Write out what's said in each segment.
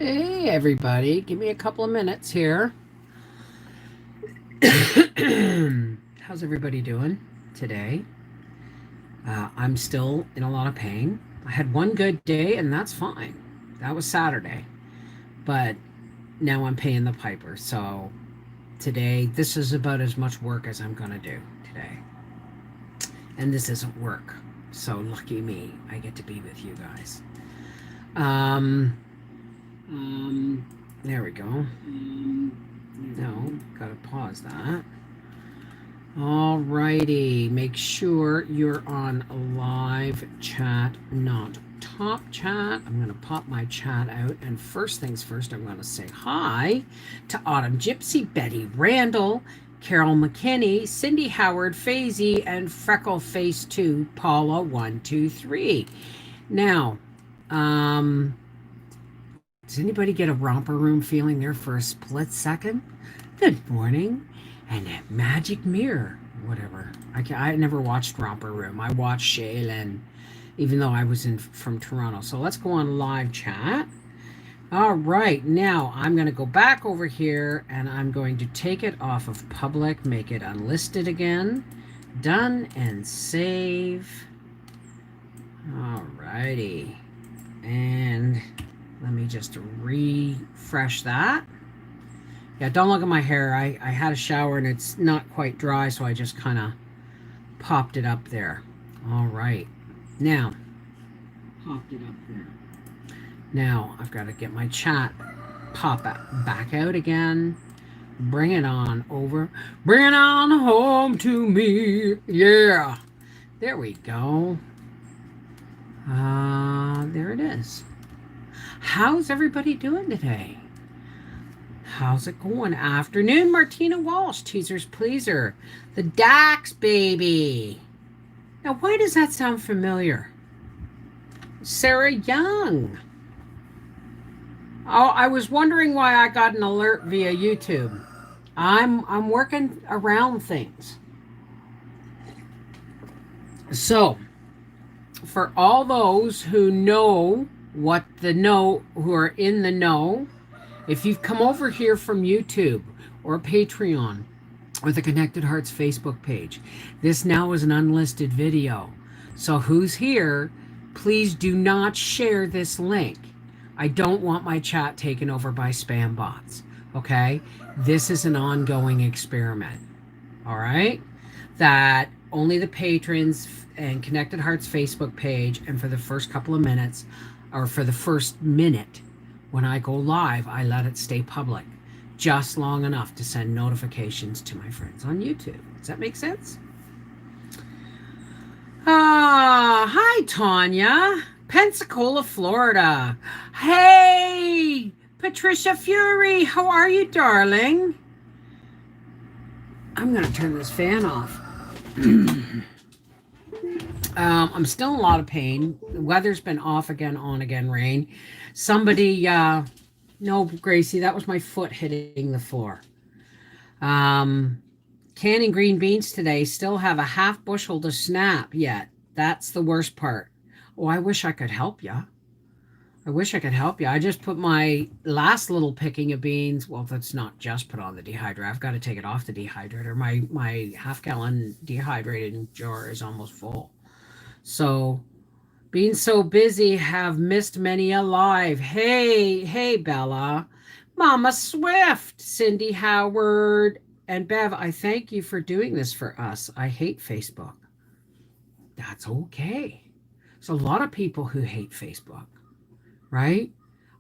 Hey, everybody. Give me a couple of minutes here. How's everybody doing today? I'm still in a lot of pain. I had one good day, and that's fine. That was Saturday. But now I'm paying the piper. So today, this is about as much work as I'm going to do today. And this isn't work. So lucky me, I get to be with you guys. Um, there we go. No, gotta pause that. Alrighty, make sure you're on live chat, not top chat. I'm gonna pop my chat out, and first things first, I'm gonna say hi to Autumn Gypsy, Betty Randall, Carol McKinney, Cindy Howard, Faisy, and Freckle Face 2, Paula 123. Now, does anybody get a romper room feeling there for a split second? Good morning. And a magic mirror, whatever. I never watched Romper Room. I watched Shaylin, even though I was from Toronto. So let's go on live chat. All right, now I'm going to go back over here and I'm going to take it off of public, make it unlisted again. Done and save. All righty. And let me just refresh that. Yeah, don't look at my hair. I had a shower and it's not quite dry, so I just kind of popped it up there. All right. Now, I've got to get my chat pop back out again. Bring it on over. Bring it on home to me. Yeah. There we go. There it is. How's everybody doing today? How's it going? Afternoon, Martina Walsh, Teasers Pleaser, the Dax baby. Now, why does that sound familiar? Sarah Young. Oh, I was wondering why I got an alert via YouTube. I'm working around things. So, for all those who know who are in the know, if you've come over here from YouTube or Patreon or the Connected Hearts Facebook page, this now is an unlisted video. So who's here, please do not share this link. I don't want my chat taken over by spam bots, okay? This is an ongoing experiment, all right? That only the patrons and Connected Hearts Facebook page, and for the first couple of minutes, or for the first minute, when I go live, I let it stay public just long enough to send notifications to my friends on YouTube. Does that make sense? Hi, Tanya. Pensacola, Florida. Hey, Patricia Fury. How are you, darling? I'm going to turn this fan off. I'm still in a lot of pain. The weather's been off again, on again, rain. Somebody, no, Gracie, that was my foot hitting the floor. Canning green beans today, still have a half bushel to snap yet. That's the worst part. Oh, I wish I could help you. I just put my last little picking of beans. Well, that's not just put on the dehydrator. I've got to take it off the dehydrator. My half-gallon dehydrated jar is almost full. So, being so busy, have missed many alive. Hey, Bella. Mama Swift, Cindy Howard, and Bev, I thank you for doing this for us. I hate Facebook. That's okay. There's a lot of people who hate Facebook, right?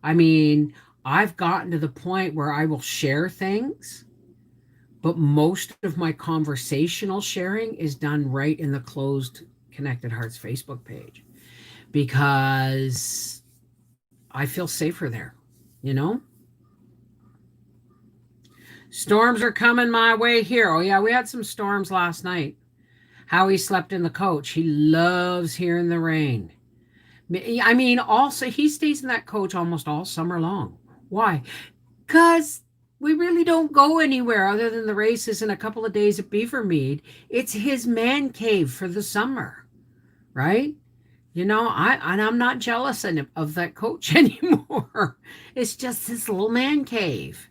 I mean, I've gotten to the point where I will share things, but most of my conversational sharing is done right in the closed Connected Hearts Facebook page because I feel safer there, you know? Storms are coming my way here. Oh, yeah, we had some storms last night. Howie slept in the coach. He loves hearing the rain. I mean, also, he stays in that coach almost all summer long. Why? Because we really don't go anywhere other than the races and a couple of days at Beavermead. It's his man cave for the summer, right? You know, I'm not jealous of that coach anymore. It's just this little man cave.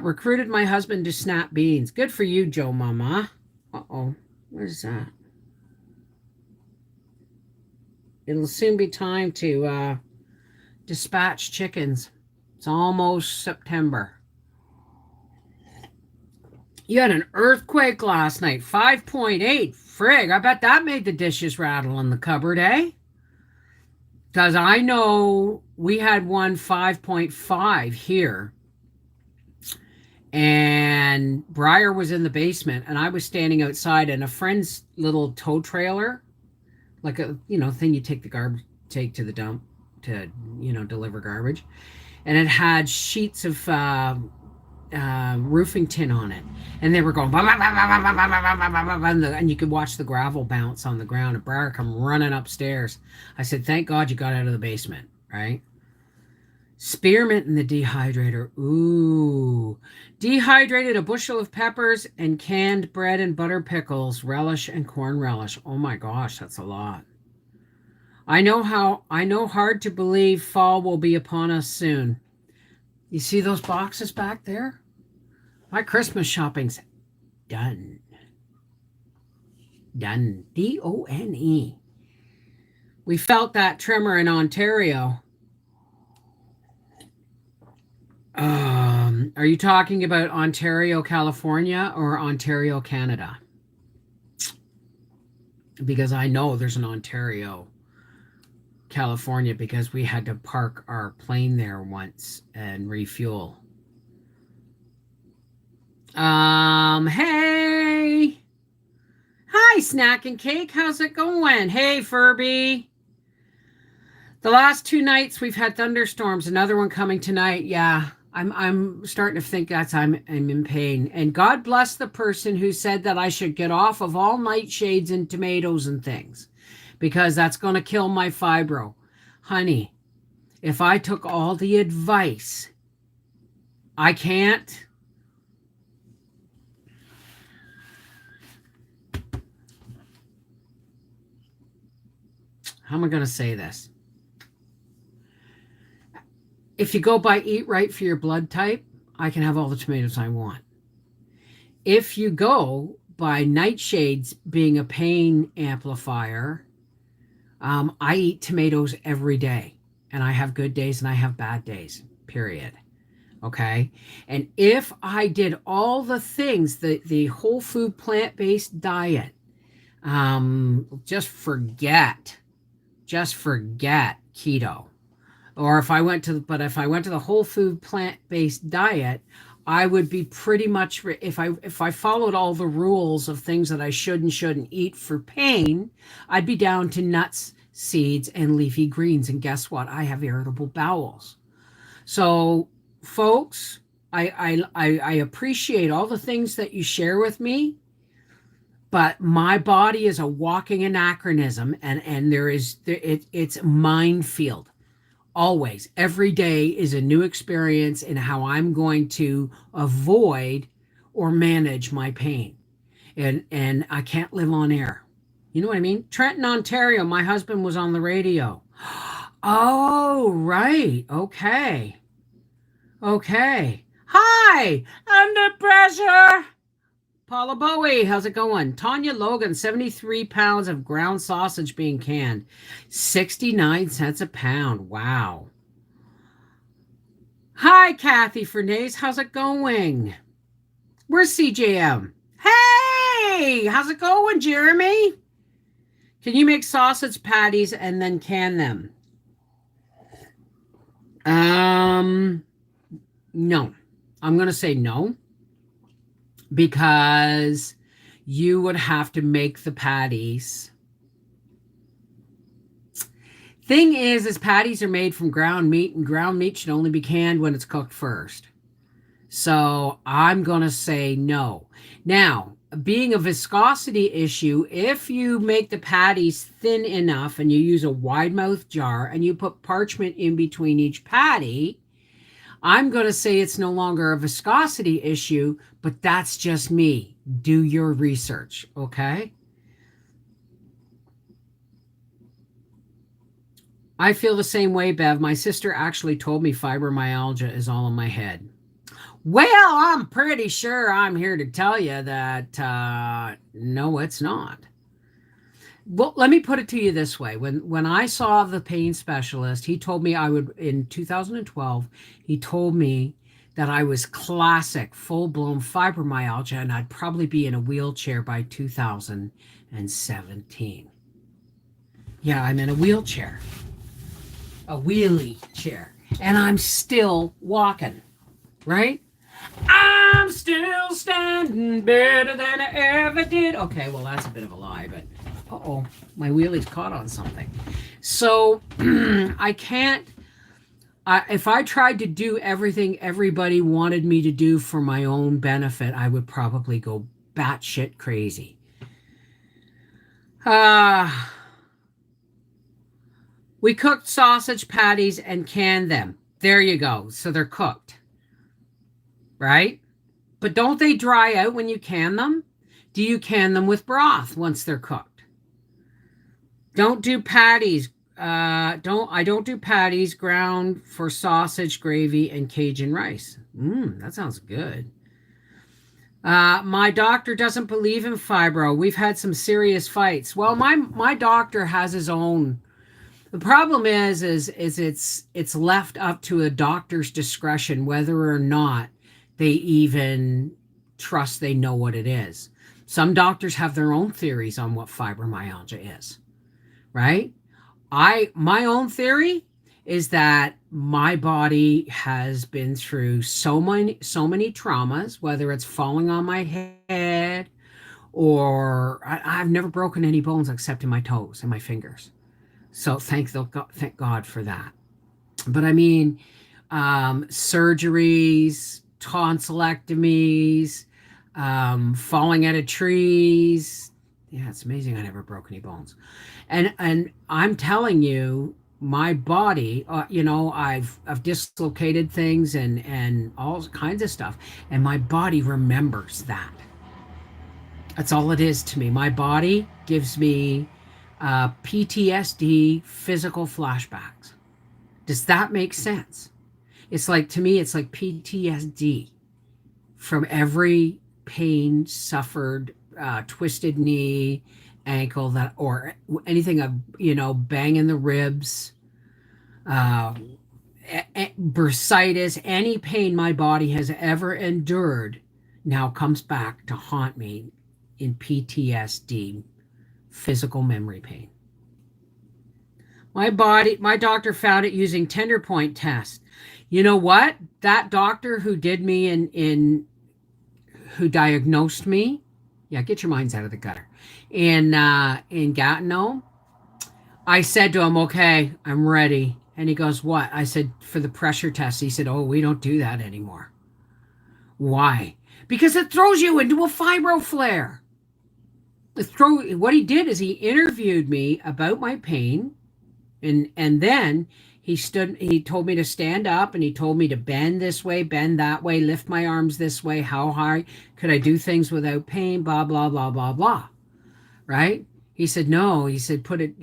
Recruited my husband to snap beans. Good for you, Joe Mama. Uh-oh. What is that? It'll soon be time to dispatch chickens. It's almost September. You had an earthquake last night, 5.8. Frig, I bet that made the dishes rattle in the cupboard, eh? Because I know we had one 5.5 here. And Briar was in the basement, and I was standing outside, and a friend's little tow trailer, like a thing you take to the dump to deliver garbage, and it had sheets of roofing tin on it, and they were going bah, bah, bah, bah, bah, bah, bah, and you could watch the gravel bounce on the ground. And Briar come running upstairs. I said, "Thank God you got out of the basement, right?" Spearmint in the dehydrator. Ooh. Dehydrated a bushel of peppers and canned bread and butter pickles, relish and corn relish. Oh my gosh, that's a lot. I know hard to believe fall will be upon us soon. You see those boxes back there? My Christmas shopping's done. Done. D-O-N-E. We felt that tremor in Ontario. Are you talking about Ontario, California, or Ontario, Canada? Because I know there's an Ontario, California, because we had to park our plane there once and refuel. Hey. Hi, Snack and Cake. How's it going? Hey, Furby. The last 2 nights we've had thunderstorms. Another one coming tonight. Yeah. I'm starting to think I'm in pain. And God bless the person who said that I should get off of all nightshades and tomatoes and things, because that's going to kill my fibro. Honey, if I took all the advice, I can't. How am I going to say this? If you go by eat right for your blood type, I can have all the tomatoes I want. If you go by nightshades being a pain amplifier, I eat tomatoes every day, and I have good days and I have bad days, period. Okay. And if I did all the things, the whole food plant-based diet, just forget keto. Or if I went to the whole food plant-based diet, I would be pretty much, if I followed all the rules of things that I should and shouldn't eat for pain, I'd be down to nuts, seeds, and leafy greens. And guess what? I have irritable bowels. So, folks, I appreciate all the things that you share with me, but my body is a walking anachronism, and it's a minefield. Always, every day is a new experience in how I'm going to avoid or manage my pain. And I can't live on air. You know what I mean? Trenton, Ontario, my husband was on the radio. Oh, right. Okay. Hi, under pressure. Paula Bowie, how's it going? Tanya Logan, 73 pounds of ground sausage being canned. 69 cents a pound. Wow. Hi, Kathy Fernace. How's it going? Where's CJM? Hey, how's it going, Jeremy? Can you make sausage patties and then can them? No. I'm going to say no, because you would have to make the patties. Thing is patties are made from ground meat, and ground meat should only be canned when it's cooked first. So I'm going to say no. Now, being a viscosity issue, if you make the patties thin enough and you use a wide mouth jar and you put parchment in between each patty, I'm going to say it's no longer a viscosity issue, but that's just me. Do your research, okay? I feel the same way, Bev. My sister actually told me fibromyalgia is all in my head. Well, I'm pretty sure I'm here to tell you that no, it's not. Well, let me put it to you this way. When I saw the pain specialist, he told me I would in 2012, he told me that I was classic full-blown fibromyalgia and I'd probably be in a wheelchair by 2017. Yeah, I'm in a wheelchair. A wheelie chair. And I'm still walking, right? I'm still standing better than I ever did. Okay, well, that's a bit of a lie, but uh-oh, my wheelie's caught on something. So I can't, if I tried to do everything everybody wanted me to do for my own benefit, I would probably go batshit crazy. Uh, we cooked sausage patties and canned them. There you go. So they're cooked, right? But don't they dry out when you can them? Do you can them with broth once they're cooked? Don't do patties. I don't do patties ground for sausage gravy and Cajun rice. That sounds good. My doctor doesn't believe in fibro. We've had some serious fights. Well, my doctor has his own. The problem is it's left up to a doctor's discretion whether or not they even trust they know what it is. Some doctors have their own theories on what fibromyalgia is, right? My own theory is that my body has been through so many traumas, whether it's falling on my head or I've never broken any bones except in my toes and my fingers. So thank God for that. But I mean, surgeries, tonsillectomies, falling out of trees. Yeah, it's amazing I never broke any bones. And I'm telling you, my body, I've dislocated things and all kinds of stuff, and my body remembers that. That's all it is to me. My body gives me PTSD, physical flashbacks. Does that make sense? It's like, to me, it's like PTSD from every pain suffered, twisted knee, ankle, that, or anything of, banging the ribs, uh, bursitis, any pain my body has ever endured now comes back to haunt me in PTSD, physical memory pain. My doctor found it using tender point test. You know what? That doctor who did me who diagnosed me, yeah, get your minds out of the gutter. In Gatineau, I said to him, "Okay, I'm ready." And he goes, "What?" I said, "For the pressure test." He said, "Oh, we don't do that anymore." Why? Because it throws you into a fibro flare. What he did is he interviewed me about my pain, and then he told me to stand up, and he told me to bend this way, bend that way, lift my arms this way, how high could I do things without pain, blah blah blah blah blah, right? He said no, he said put it,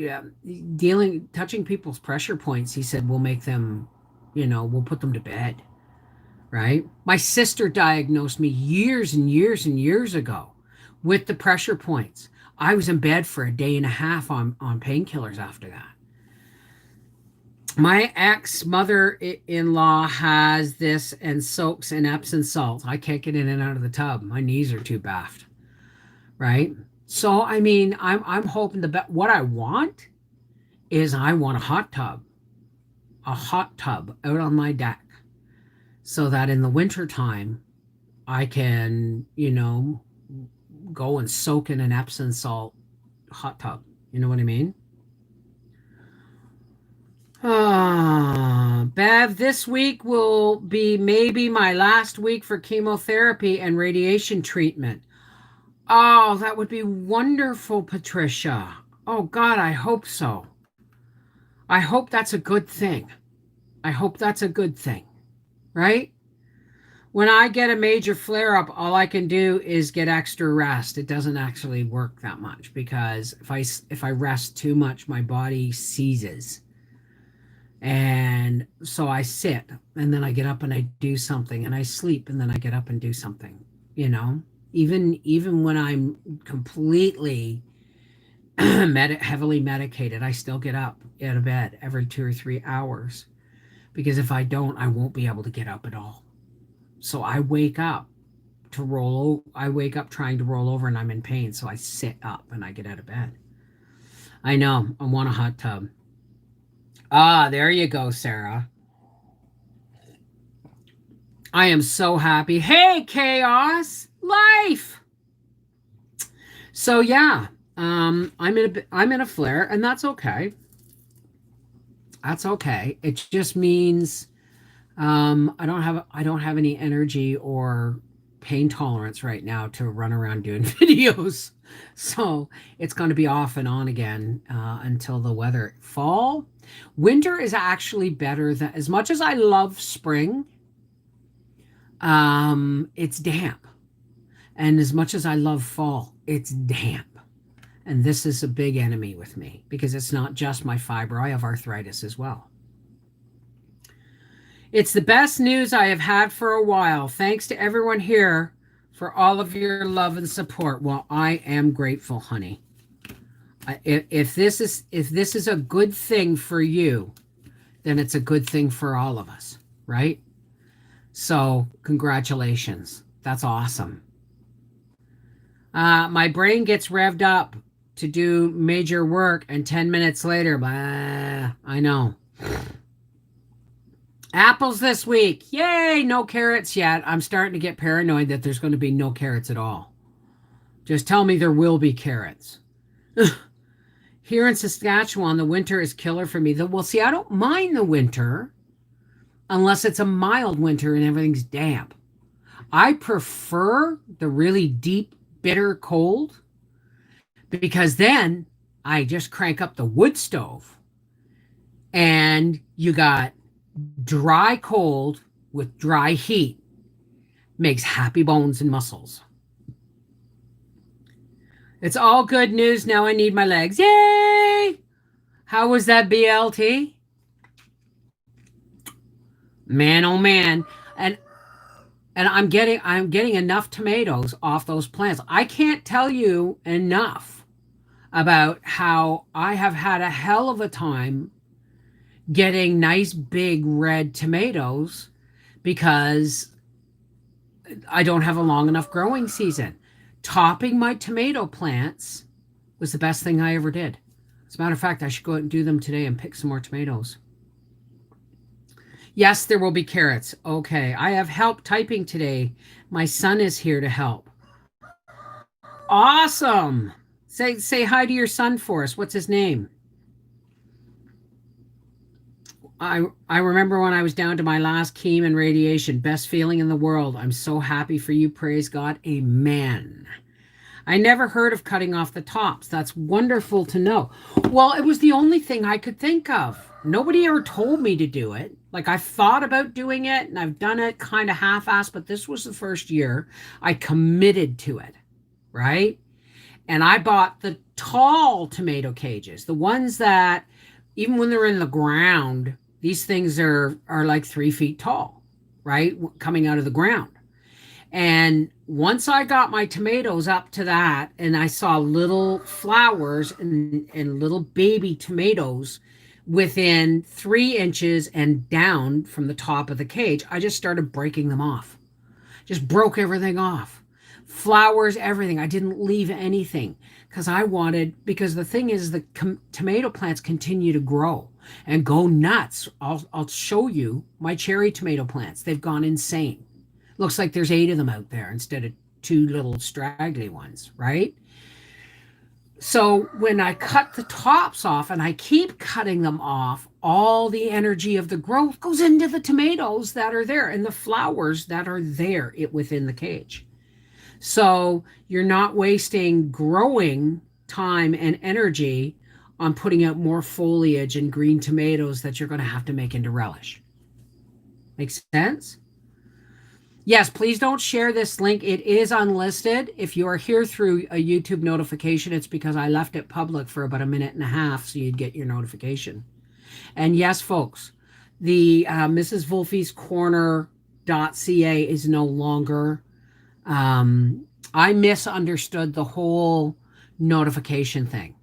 touching people's pressure points, he said we'll make them, we'll put them to bed, right? My sister diagnosed me years and years and years ago with the pressure points. I was in bed for a day and a half on painkillers after that. My ex mother-in-law has this and soaks in Epsom salt. I can't get in and out of the tub. My knees are too baffed, right? So I mean, I'm hoping what I want is I want a hot tub out on my deck, so that in the wintertime I can, go and soak in an Epsom salt hot tub. You know what I mean? Bev, this week will be maybe my last week for chemotherapy and radiation treatment. Oh, that would be wonderful, Patricia. Oh, God, I hope so. I hope that's a good thing. I hope that's a good thing, right? When I get a major flare up, all I can do is get extra rest. It doesn't actually work that much because if I rest too much, my body seizes. And so I sit and then I get up and I do something, and I sleep and then I get up and do something, you know? Even when I'm completely heavily medicated, I still get up out of bed every 2 or 3 hours, because if I don't, I won't be able to get up at all. So I wake up I wake up trying to roll over and I'm in pain, so I sit up and I get out of bed. I know, I want a hot tub. Ah, there you go, Sarah. I am so happy. Hey, chaos, life. So yeah, I'm in a flare, and that's okay. That's okay. It just means I don't have any energy or pain tolerance right now to run around doing videos. So it's going to be off and on again until the weather. Winter is actually better than, as much as I love spring. It's damp, and as much as I love fall, it's damp. And this is a big enemy with me because it's not just my fiber. I have arthritis as well. It's the best news I have had for a while. Thanks to everyone here for all of your love and support. Well, I am grateful, honey. If this is a good thing for you, then it's a good thing for all of us, right? So, congratulations. That's awesome. My brain gets revved up to do major work, and 10 minutes later, blah, I know. Apples this week. Yay, no carrots yet. I'm starting to get paranoid that there's going to be no carrots at all. Just tell me there will be carrots. Here in Saskatchewan, the winter is killer for me. Well, see, I don't mind the winter unless it's a mild winter and everything's damp. I prefer the really deep, bitter cold, because then I just crank up the wood stove and you got dry cold with dry heat. Makes happy bones and muscles. It's all good news. Now I need my legs. Yay! How was that BLT? Man, oh man. And I'm getting enough tomatoes off those plants. I can't tell you enough about how I have had a hell of a time getting nice big red tomatoes because I don't have a long enough growing season. Topping my tomato plants was the best thing I ever did. As a matter of fact, I should go out and do them today and pick some more tomatoes. Yes, there will be carrots. Okay, I have help typing today. My son is here to help. Awesome. Say hi to your son for us. What's his name? I remember when I was down to my last chemo and radiation. Best feeling in the world. I'm so happy for you. Praise God. Amen. I never heard of cutting off the tops. That's wonderful to know. Well, it was the only thing I could think of. Nobody ever told me to do it. Like, I thought about doing it and I've done it kind of half-assed, but this was the first year I committed to it, right? And I bought the tall tomato cages, the ones that even when they're in the ground, these things are like 3 feet tall, right? Coming out of the ground. And once I got my tomatoes up to that and I saw little flowers and little baby tomatoes within 3 inches and down from the top of the cage, I just started breaking them off. Just broke everything off. Flowers, everything. I didn't leave anything because the thing is the tomato plants continue to grow and go nuts. I'll show you my cherry tomato plants. They've gone insane. Looks like there's 8 of them out there instead of 2 little straggly ones, right? So when I cut the tops off, and I keep cutting them off, all the energy of the growth goes into the tomatoes that are there and the flowers that are there within the cage. So you're not wasting growing time and energy on putting out more foliage and green tomatoes that you're going to have to make into relish. Makes sense? Yes, please don't share this link. It is unlisted. If you are here through a YouTube notification, it's because I left it public for about a minute and a half so you'd get your notification. And yes, folks, the Mrs. Wolfie's Corner.ca is no longer. I misunderstood the whole notification thing.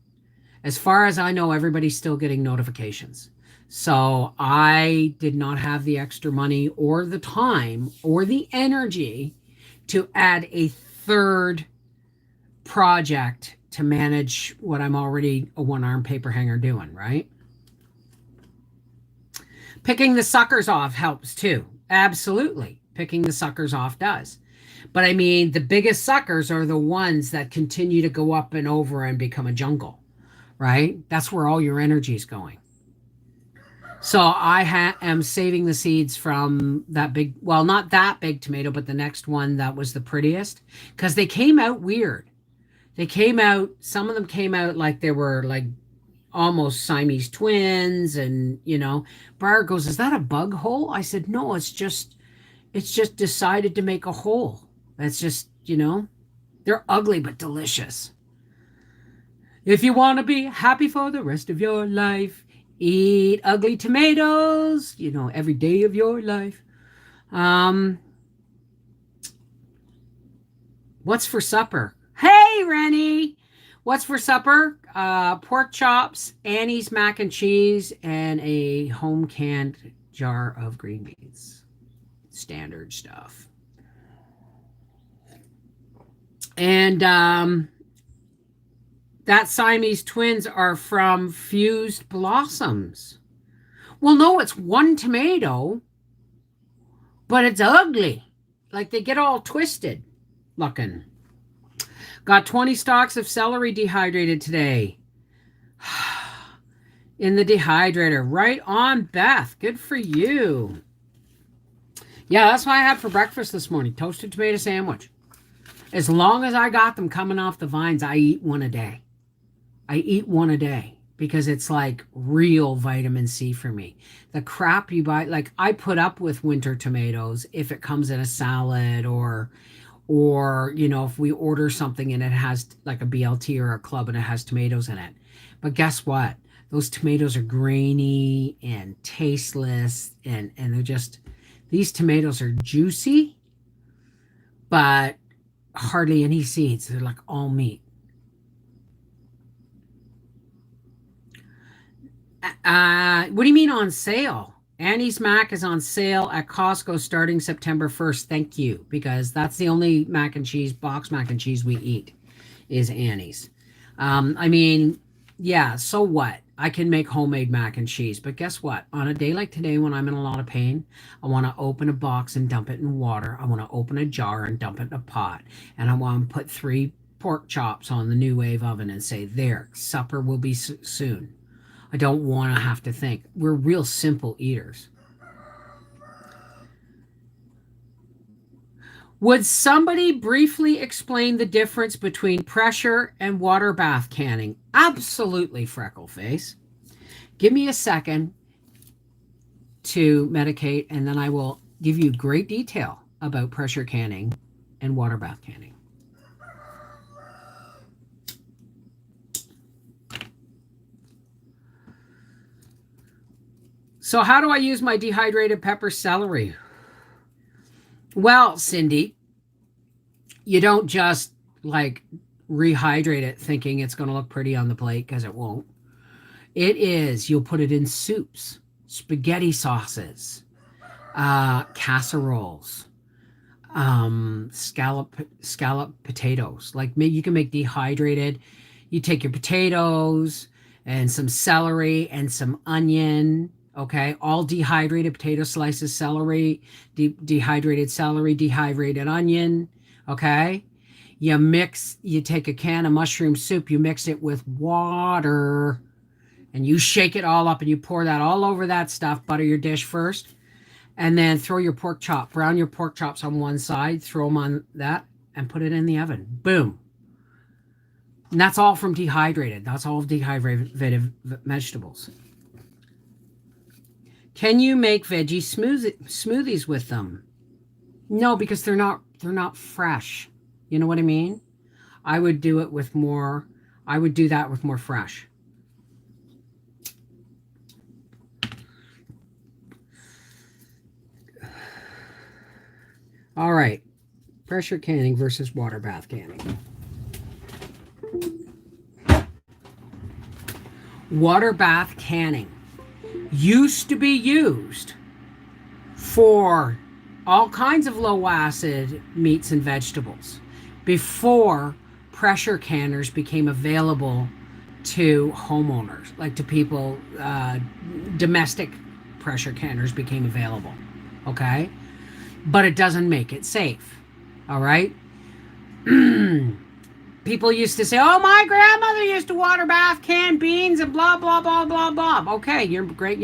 As far as I know, everybody's still getting notifications. So I did not have the extra money or the time or the energy to add a third project to manage what I'm already a one-arm paper hanger doing, right? Picking the suckers off helps too. Absolutely. Picking the suckers off does. But I mean, the biggest suckers are the ones that continue to go up and over and become a jungle, right? That's where all your energy is going. So I am saving the seeds from that big, well, not that big tomato, but the next one that was the prettiest, because they came out weird. They came out, some of them came out like they were like almost Siamese twins. And, Briar goes, "Is that a bug hole?" I said, "No, it's just decided to make a hole. That's just, they're ugly but delicious. If you want to be happy for the rest of your life, eat ugly tomatoes, every day of your life." What's for supper? Hey, Rennie! What's for supper? Pork chops, Annie's mac and cheese, and a home canned jar of green beans. Standard stuff. And that Siamese twins are from Fused Blossoms. Well, no, it's one tomato, but it's ugly. Like they get all twisted looking. Got 20 stalks of celery dehydrated today. In the dehydrator. Right on, Beth. Good for you. Yeah, that's what I had for breakfast this morning. Toasted tomato sandwich. As long as I got them coming off the vines, I eat one a day. I eat one a day because it's like real vitamin C for me. The crap you buy, like I put up with winter tomatoes if it comes in a salad or if we order something and it has like a BLT or a club and it has tomatoes in it. But guess what? Those tomatoes are grainy and tasteless and they're just, these tomatoes are juicy, but hardly any seeds. They're like all meat. What do you mean on sale? Annie's Mac is on sale at Costco starting September 1st. Thank you, because that's the only mac and cheese, box mac and cheese we eat is Annie's. I mean, yeah, so what? I can make homemade mac and cheese, but guess what? On a day like today when I'm in a lot of pain, I want to open a box and dump it in water. I want to open a jar and dump it in a pot. And I want to put 3 pork chops on the New Wave oven and say, there, supper will be soon. I don't want to have to think. We're real simple eaters. Would somebody briefly explain the difference between pressure and water bath canning? Absolutely, Freckleface. Give me a second to medicate, and then I will give you great detail about pressure canning and water bath canning. So how do I use my dehydrated pepper celery? Well, Cindy, you don't just like rehydrate it thinking it's going to look pretty on the plate, because it won't. It is, you'll put it in soups, spaghetti sauces, casseroles, scallop potatoes. Like you can make dehydrated. You take your potatoes and some celery and some onion. Okay, all dehydrated potato slices, celery, dehydrated celery, dehydrated onion. Okay, you take a can of mushroom soup, you mix it with water, and you shake it all up, and you pour that all over that stuff. Butter your dish first, and then throw your pork chop, brown your pork chops on one side, throw them on that, and put it in the oven. Boom. And that's all from dehydrated. That's all dehydrated vegetables. Can you make veggie smoothies with them? No, because they're not fresh. You know what I mean? I would do that with more fresh. All right. Pressure canning versus water bath canning. Water bath canning used to be used for all kinds of low acid meats and vegetables before pressure canners became available to homeowners, like to people, domestic pressure canners became available. Okay? But it doesn't make it safe. All right? People used to say, oh, my grandmother used to water bath can beans and blah, blah, blah, blah, blah. Okay, you're great,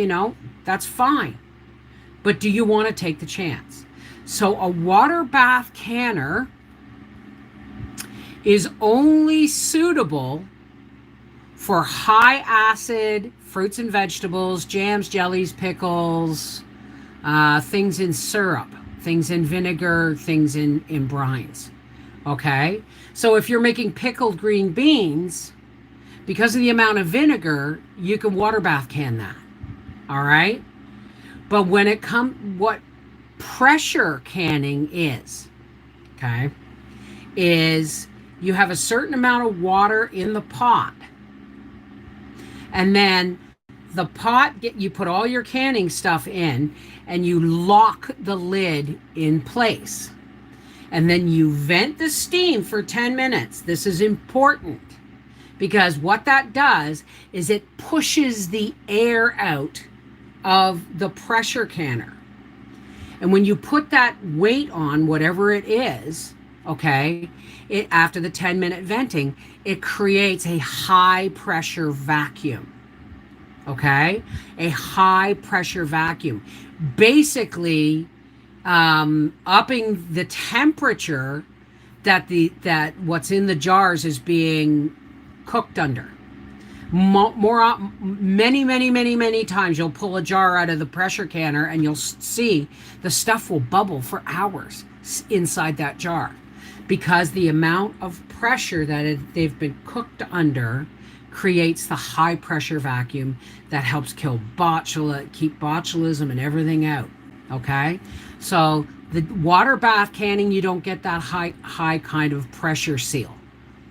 that's fine. But do you want to take the chance? So a water bath canner is only suitable for high acid fruits and vegetables, jams, jellies, pickles, things in syrup, things in vinegar, things in brines. Okay? So if you're making pickled green beans, because of the amount of vinegar, you can water bath can that. All right? But when it comes, what pressure canning is, okay, is you have a certain amount of water in the pot. And then the pot, you put all your canning stuff in and you lock the lid in place. And then you vent the steam for 10 minutes. This is important because what that does is it pushes the air out of the pressure canner. And when you put that weight on, whatever it is, okay, it after the 10-minute venting, it creates a high pressure vacuum. Okay? A high pressure vacuum. Basically, upping the temperature that what's in the jars is being cooked under. Many times you'll pull a jar out of the pressure canner and you'll see the stuff will bubble for hours inside that jar because the amount of pressure that they've been cooked under creates the high pressure vacuum that helps kill keep botulism and everything out. Okay, so the water bath canning, you don't get that high kind of pressure seal.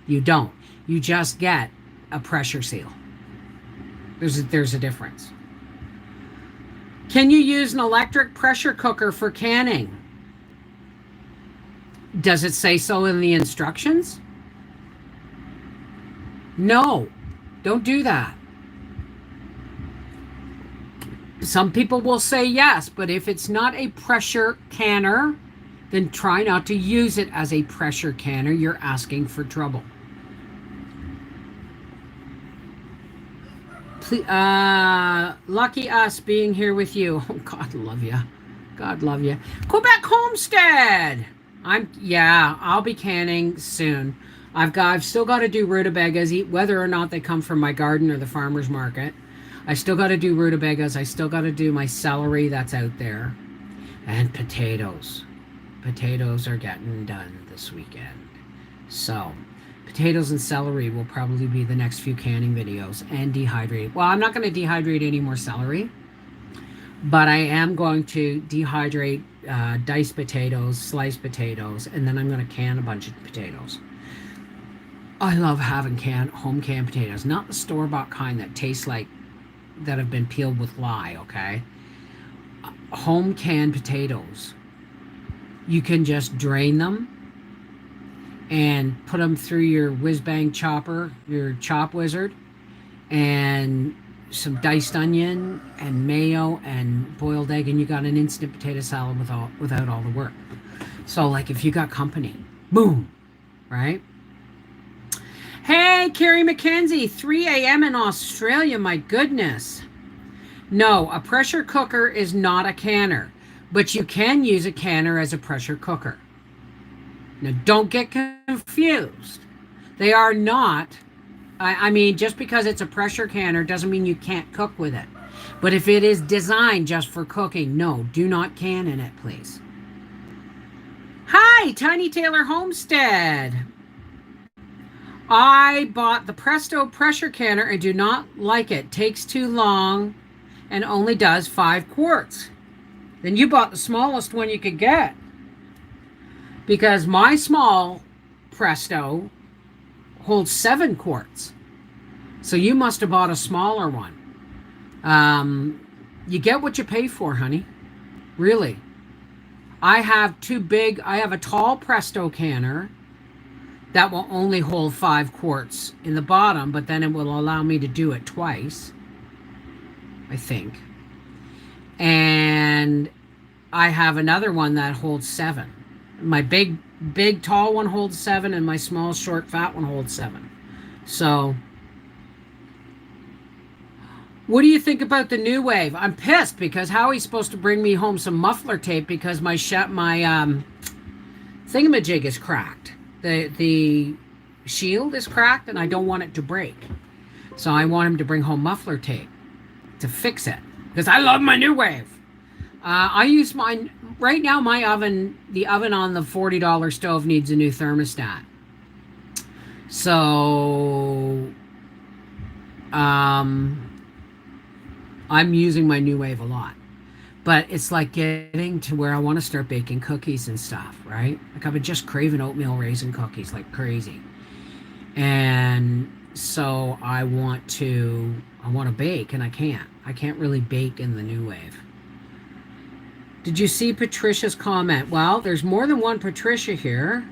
You don't. You just get a pressure seal. There's a difference. Can you use an electric pressure cooker for canning? Does it say so in the instructions? No, don't do that. Some people will say yes, but if it's not a pressure canner, then try not to use it as a pressure canner. You're asking for trouble. Lucky us being here with you. Oh, God love you. God love you. Quebec Homestead. I'll be canning soon. I've still got to do rutabagas, whether or not they come from my garden or the farmer's market. I still got to do rutabagas. I still got to do my celery that's out there. And potatoes. Potatoes are getting done this weekend. So, potatoes and celery will probably be the next few canning videos. And dehydrate. Well, I'm not going to dehydrate any more celery. But I am going to dehydrate diced potatoes, sliced potatoes, and then I'm going to can a bunch of potatoes. I love having home canned potatoes. Not the store-bought kind that taste like that have been peeled with lye, okay? Home canned potatoes. You can just drain them and put them through your whiz-bang chopper, your chop wizard, and some diced onion and mayo and boiled egg, and you got an instant potato salad without all the work. So, like, if you got company, boom, right? Hey, Carrie McKenzie, 3 a.m. in Australia, my goodness. No, a pressure cooker is not a canner, but you can use a canner as a pressure cooker. Now, don't get confused. They are not, I mean, just because it's a pressure canner doesn't mean you can't cook with it. But if it is designed just for cooking, no, do not can in it, please. Hi, Tiny Taylor Homestead. I bought the Presto pressure canner and do not like it. Takes too long and only does 5 quarts. Then you bought the smallest one you could get. because my small Presto holds 7 quarts. So you must have bought a smaller one. You get what you pay for, honey. Really. I have a tall Presto canner that will only hold 5 quarts in the bottom, but then it will allow me to do it twice, I think. And I have another one that holds 7. My big tall one holds 7, and my small short fat one holds 7. So what do you think about the new wave? I'm pissed because Howie's supposed to bring me home some muffler tape because my thingamajig is cracked. The shield is cracked and I don't want it to break. So I want him to bring home muffler tape to fix it because I love my new wave. I use mine right now. My oven, the oven on the $40 stove, needs a new thermostat. So I'm using my new wave a lot. But it's like getting to where I want to start baking cookies and stuff, right? Like I've been just craving oatmeal raisin cookies like crazy. And so I want to bake, and I can't. I can't really bake in the new wave. Did you see Patricia's comment? Well, there's more than one Patricia here.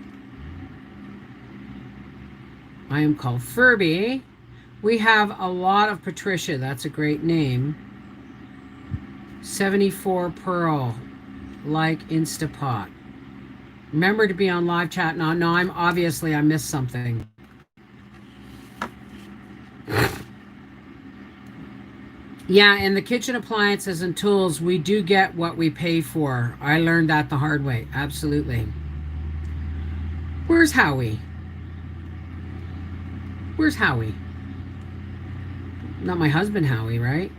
I am called Furby. We have a lot of Patricia. That's a great name. 74 Pearl, like Instapot. Remember to be on live chat. No, I missed something. Yeah, and the kitchen appliances and tools, we do get what we pay for. I learned that the hard way. Absolutely. Where's Howie? Where's Howie? Not my husband, Howie, right?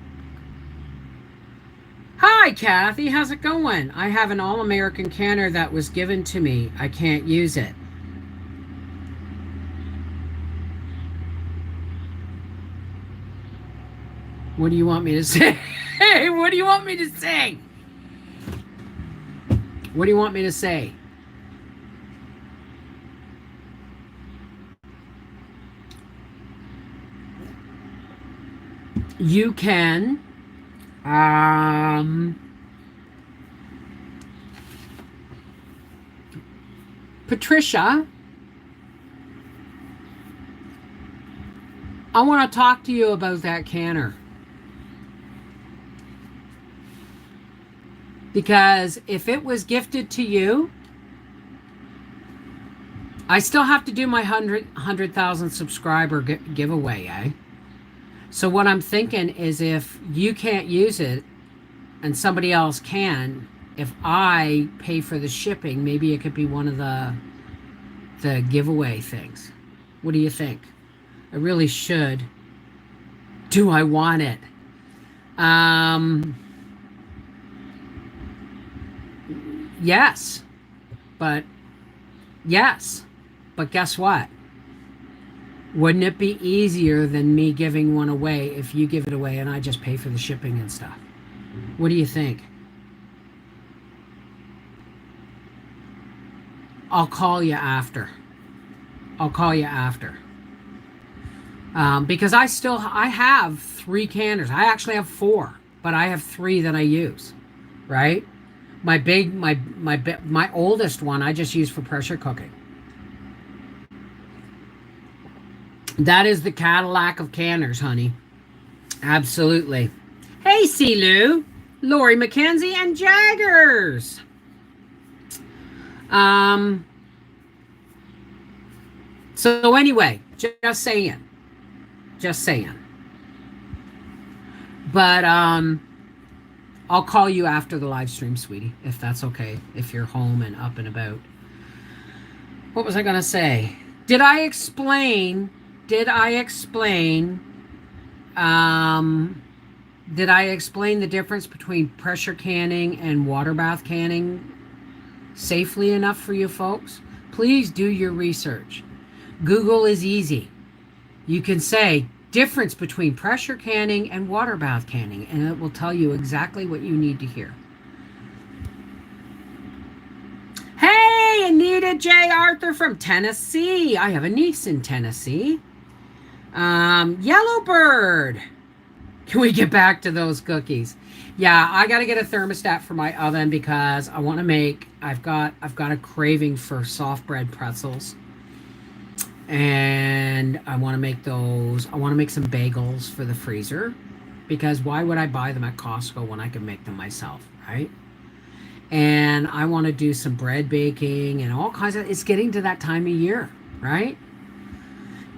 Hi, Kathy. How's it going? I have an All-American canner that was given to me. I can't use it. What do you want me to say? What do you want me to say? What do you want me to say? You can Patricia, I want to talk to you about that canner. Because if it was gifted to you, I still have to do my 100,000 subscriber giveaway, eh? So what I'm thinking is if you can't use it and somebody else can, if I pay for the shipping, maybe it could be one of the giveaway things. What do you think? I really should. Do I want it? Yes. But guess what? Wouldn't it be easier than me giving one away if you give it away and I just pay for the shipping and stuff? What do you think? I'll call you after. Because I have 3 canners. I actually have 4, but I have 3 that I use, right? My oldest one I just use for pressure cooking. That is the Cadillac of canners, honey. Absolutely. Hey, Silu, Lori McKenzie, and Jaggers. So anyway, just saying. But I'll call you after the live stream, sweetie, if that's okay, if you're home and up and about. What was I gonna say? Did I explain the difference between pressure canning and water bath canning safely enough for you folks? Please do your research. Google is easy. You can say difference between pressure canning and water bath canning, and it will tell you exactly what you need to hear. Hey, Anil. Anita J. Arthur from Tennessee. I have a niece in Tennessee. Yellowbird. Can we get back to those cookies? Yeah, I got to get a thermostat for my oven because I want to make. I've got a craving for soft bread pretzels, and I want to make those. I want to make some bagels for the freezer, because why would I buy them at Costco when I can make them myself, right? And I want to do some bread baking and all kinds of. It's getting to that time of year, right?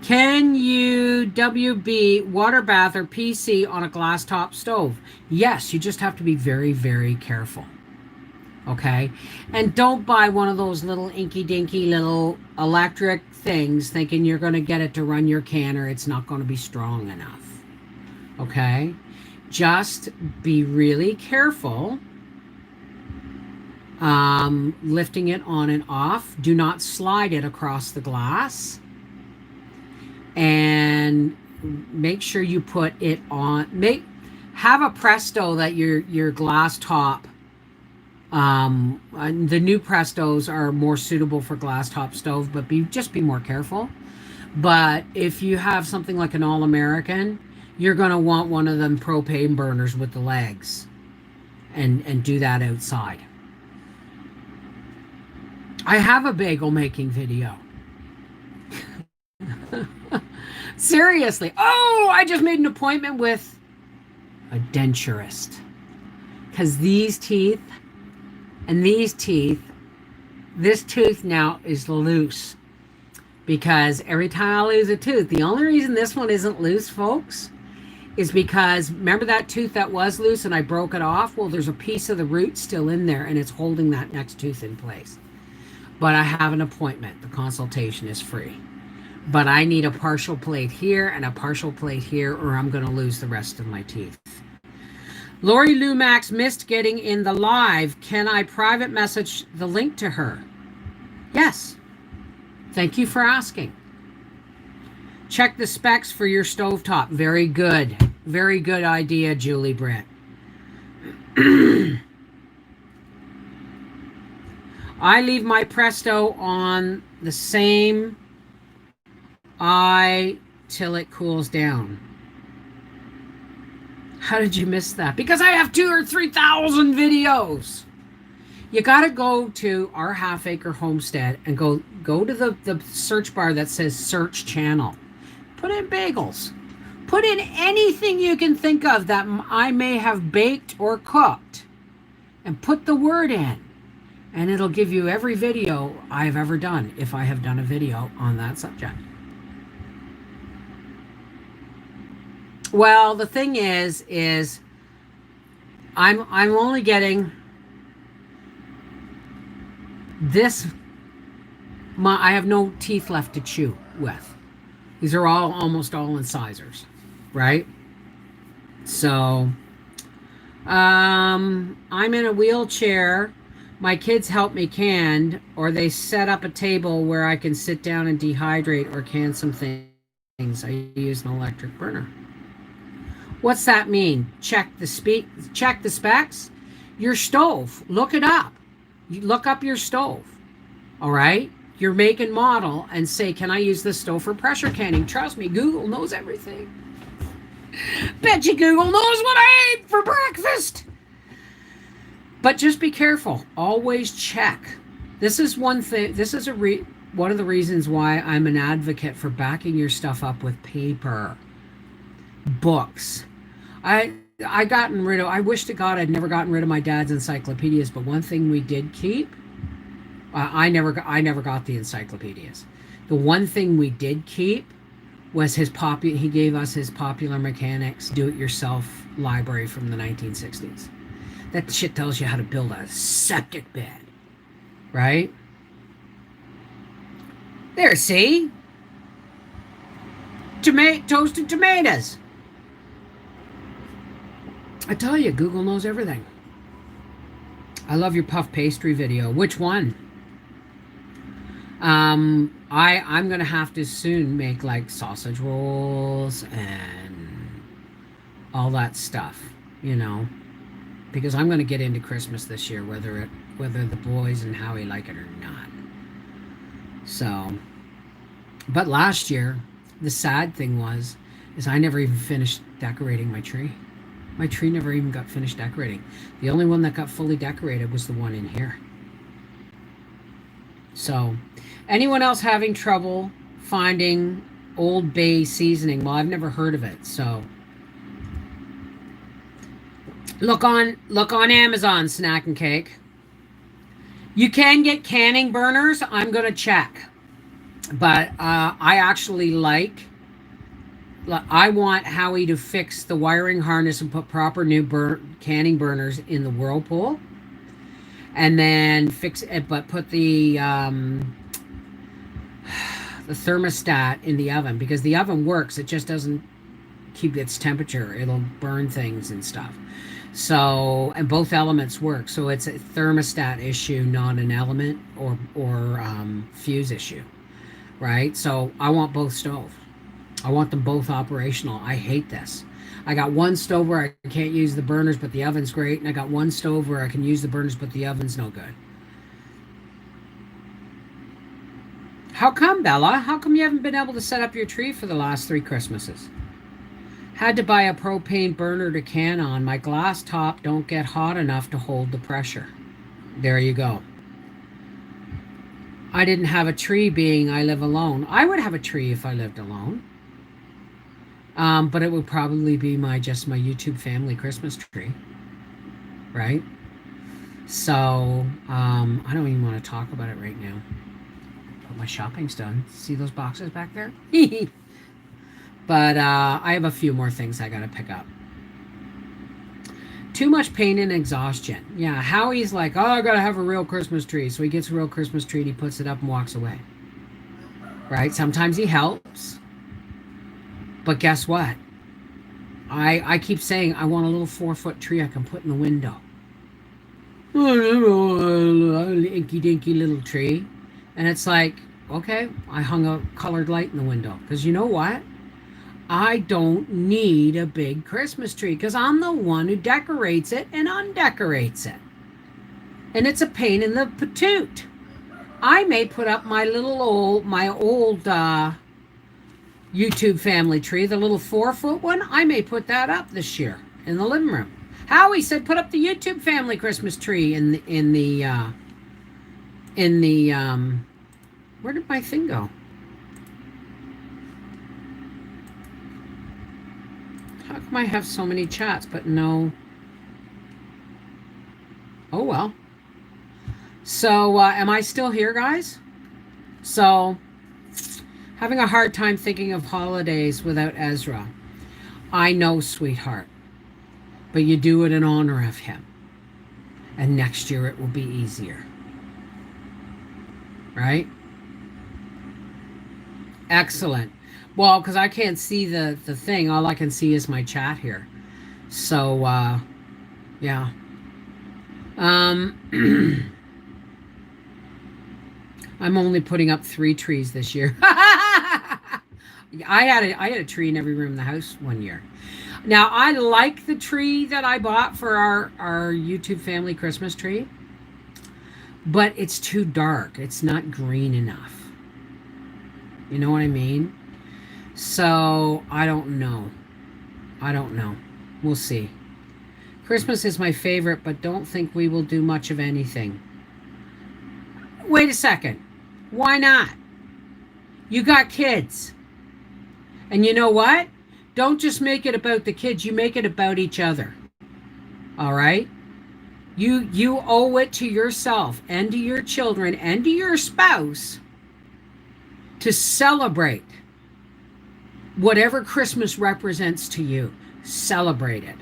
Can you WB water bath or PC on a glass top stove? Yes, you just have to be very, very careful. Okay? And don't buy one of those little inky dinky little electric things thinking you're going to get it to run your canner. It's not going to be strong enough. Okay? Just be really careful. Lifting it on and off. Do not slide it across the glass. And make sure you put it on. Have a Presto that your glass top. The new Prestos are more suitable for glass top stove, but just be more careful. But if you have something like an All-American, you're gonna want one of them propane burners with the legs, and do that outside. I have a bagel making video. Seriously. Oh, I just made an appointment with a denturist. Because these teeth and these teeth, this tooth now is loose. Because every time I lose a tooth, the only reason this one isn't loose, folks, is because remember that tooth that was loose and I broke it off? Well, there's a piece of the root still in there and it's holding that next tooth in place. But I have an appointment. The consultation is free. But I need a partial plate here and a partial plate here, or I'm going to lose the rest of my teeth. Lori Lumax missed getting in the live. Can I private message the link to her? Yes. Thank you for asking. Check the specs for your stovetop. Very good. Very good idea, Julie Brent. I leave my Presto on the same till it cools down. How did you miss that? Because I have 2,000 or 3,000 videos. You got to go to our half acre homestead and go to the search bar that says search channel. Put in bagels. Put in anything you can think of that I may have baked or cooked, and put the word in, and it'll give you every video I've ever done, if I have done a video on that subject. Well, the thing is I'm only getting this. I have no teeth left to chew with. These are almost all incisors, right? So, I'm in a wheelchair. My kids help me can, or they set up a table where I can sit down and dehydrate or can some things. I use an electric burner. What's that mean? Check the specs. Your stove. Look it up. You look up your stove. All right? Your make and model, and say, can I use this stove for pressure canning? Trust me, Google knows everything. Bet you Google knows what I ate for breakfast. But just be careful. Always check. This is one thing. This is one of the reasons why I'm an advocate for backing your stuff up with paper. Books. I wish to God I'd never gotten rid of my dad's encyclopedias, but one thing we did keep, I never got the encyclopedias. The one thing we did keep was he gave us his Popular Mechanics do-it-yourself library from the 1960s. That shit tells you how to build a septic bed, right? There, see? Toasted tomatoes. I tell you, Google knows everything. I love your puff pastry video. Which one? I'm gonna have to soon make like sausage rolls and all that stuff, because I'm gonna get into Christmas this year, whether the boys and Howie like it or not. So, but last year, the sad thing is I never even finished decorating my tree. My tree never even got finished decorating. The only one that got fully decorated was the one in here. So, anyone else having trouble finding Old Bay seasoning? Well, I've never heard of it. So, look on Amazon, Snack and Cake. You can get canning burners. I'm gonna check, but I actually I want Howie to fix the wiring harness and put proper new canning burners in the Whirlpool, and then fix it, but put the thermostat in the oven, because the oven works. It just doesn't keep its temperature. It'll burn things and stuff. So, and both elements work. So it's a thermostat issue, not an element or fuse issue, right? So I want both stoves. I want them both operational. I hate this. I got one stove where I can't use the burners, but the oven's great. And I got one stove where I can use the burners, but the oven's no good. How come, Bella? How come you haven't been able to set up your tree for the last 3 Christmases? Had to buy a propane burner to can on. My glass top don't get hot enough to hold the pressure. There you go. I didn't have a tree, being I live alone. I would have a tree if I lived alone. But it would probably be just my YouTube family Christmas tree. Right? So, I don't even want to talk about it right now. But my shopping's done. See those boxes back there? But I have a few more things I got to pick up. Too much pain and exhaustion. Yeah, Howie's like, oh, I got to have a real Christmas tree. So he gets a real Christmas tree and he puts it up and walks away. Right? Sometimes he helps. But guess what? I keep saying I want a little 4-foot tree I can put in the window. Inky dinky little tree. And it's like, okay, I hung a colored light in the window. Because you know what? I don't need a big Christmas tree, because I'm the one who decorates it and undecorates it. And it's a pain in the patoot. I may put up my old YouTube family tree, the little 4-foot one. I may put that up this year in the living room. Howie said put up the YouTube family Christmas tree in the where did my thing go? How come I have so many chats but no? Oh well. So am I still here, guys? So having a hard time thinking of holidays without Ezra. I know, sweetheart, but you do it in honor of him, and next year it will be easier. Right? Excellent. Well, because I can't see the thing. All I can see is my chat here. So, yeah. I'm only putting up 3 trees this year. I had a tree in every room in the house one year. Now, I like the tree that I bought for our YouTube family Christmas tree, but it's too dark. It's not green enough. You know what I mean? So, I don't know. We'll see. Christmas is my favorite, but don't think we will do much of anything. Wait a second. Why not? You got kids. And you know what? Don't just make it about the kids. You make it about each other. All right? You owe it to yourself and to your children and to your spouse to celebrate whatever Christmas represents to you. Celebrate it.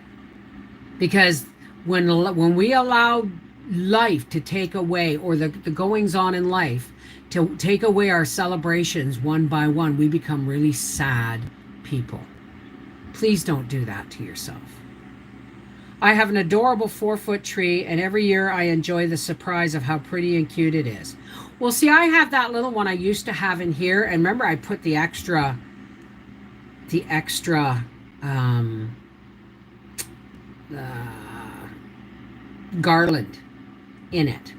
Because when we allow life to take away, or the goings on in life to take away our celebrations one by one, we become really sad people. Please don't do that to yourself. I have an adorable 4-foot tree, and every year I enjoy the surprise of how pretty and cute it is. Well, see, I have that little one I used to have in here, and remember I put the extra garland in it,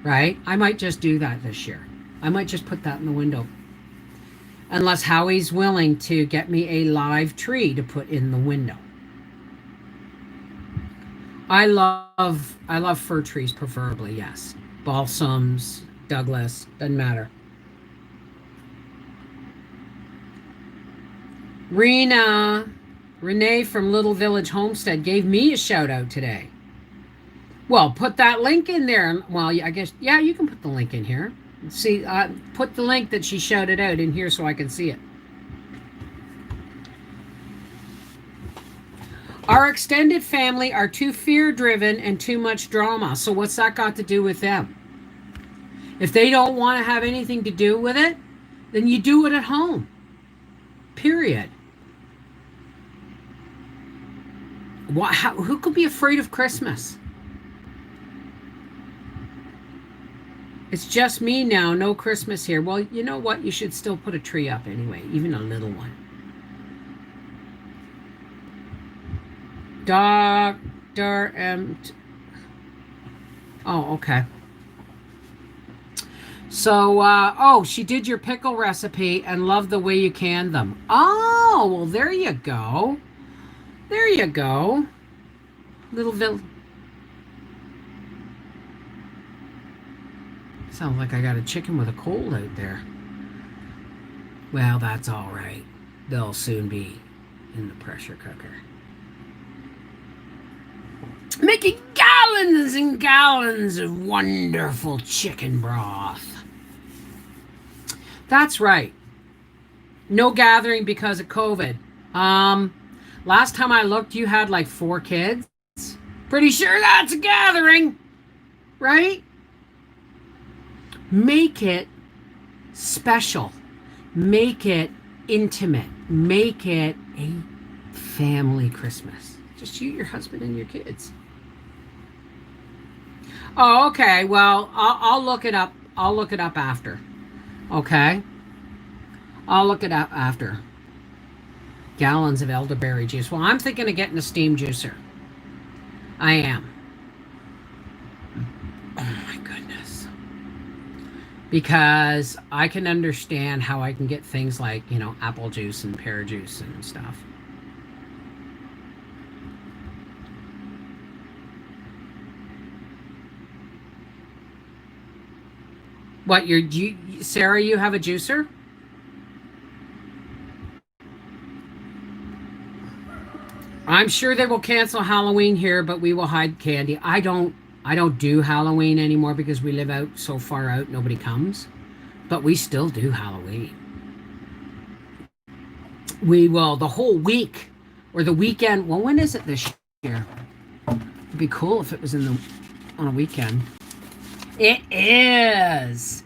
right? I might just do that this year. I might just put that in the window. Unless Howie's willing to get me a live tree to put in the window. I love fir trees preferably, yes. Balsams, Douglas, doesn't matter. Rena Renee from Little Village Homestead gave me a shout out today. Well, put that link in there. Well, I guess, yeah, you can put the link in here. See, put the link that she shouted out in here so I can see it. Our extended family are too fear-driven and too much drama. So what's that got to do with them? If they don't want to have anything to do with it, then you do it at home. Period. Who could be afraid of Christmas? It's just me now, no Christmas here. Well, you know what? You should still put a tree up anyway, even a little one. Dr. M. Oh, okay. So, she did your pickle recipe and loved the way you canned them. Oh, well, there you go. There you go. Little Sounds like I got a chicken with a cold out there. Well, that's all right. They'll soon be in the pressure cooker. Making gallons and gallons of wonderful chicken broth. That's right. No gathering because of COVID. Last time I looked, you had like 4 kids. Pretty sure that's a gathering, right? Make it special. Make it intimate. Make it a family Christmas. Just you, your husband, and your kids. Oh, okay. Well, I'll look it up. I'll look it up after. Okay? I'll look it up after. Gallons of elderberry juice. Well, I'm thinking of getting a steam juicer. I am. Oh my goodness. Because I can understand how I can get things like, apple juice and pear juice and stuff. What, Sarah, you have a juicer? I'm sure they will cancel Halloween here, but we will hide candy. I don't do Halloween anymore because we live out so far out, nobody comes. But we still do Halloween. We will the whole week or the weekend. Well, when is it this year? It'd be cool if it was on a weekend. It is.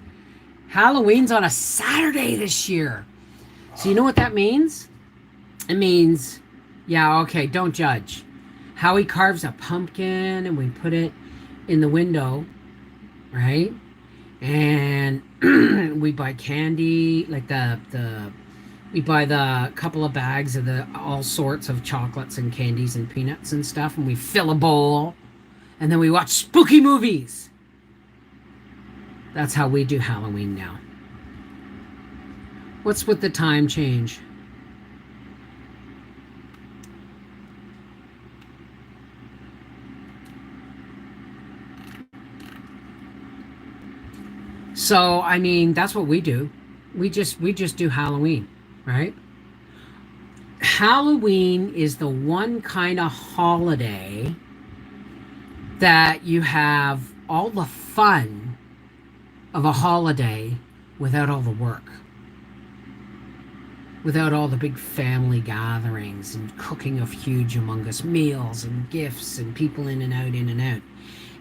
Halloween's on a Saturday this year. So you know what that means? It means, yeah, okay, don't judge. Howie carves a pumpkin and we put it in the window, right? And we buy candy, like we buy the couple of bags of the all sorts of chocolates and candies and peanuts and stuff, and we fill a bowl, and then we watch spooky movies. That's how we do Halloween now. What's with the time change? So, I mean, that's what we do. We just do Halloween, right? Halloween is the one kind of holiday that you have all the fun of a holiday without all the work, without all the big family gatherings and cooking of huge humongous meals and gifts and people in and out, in and out.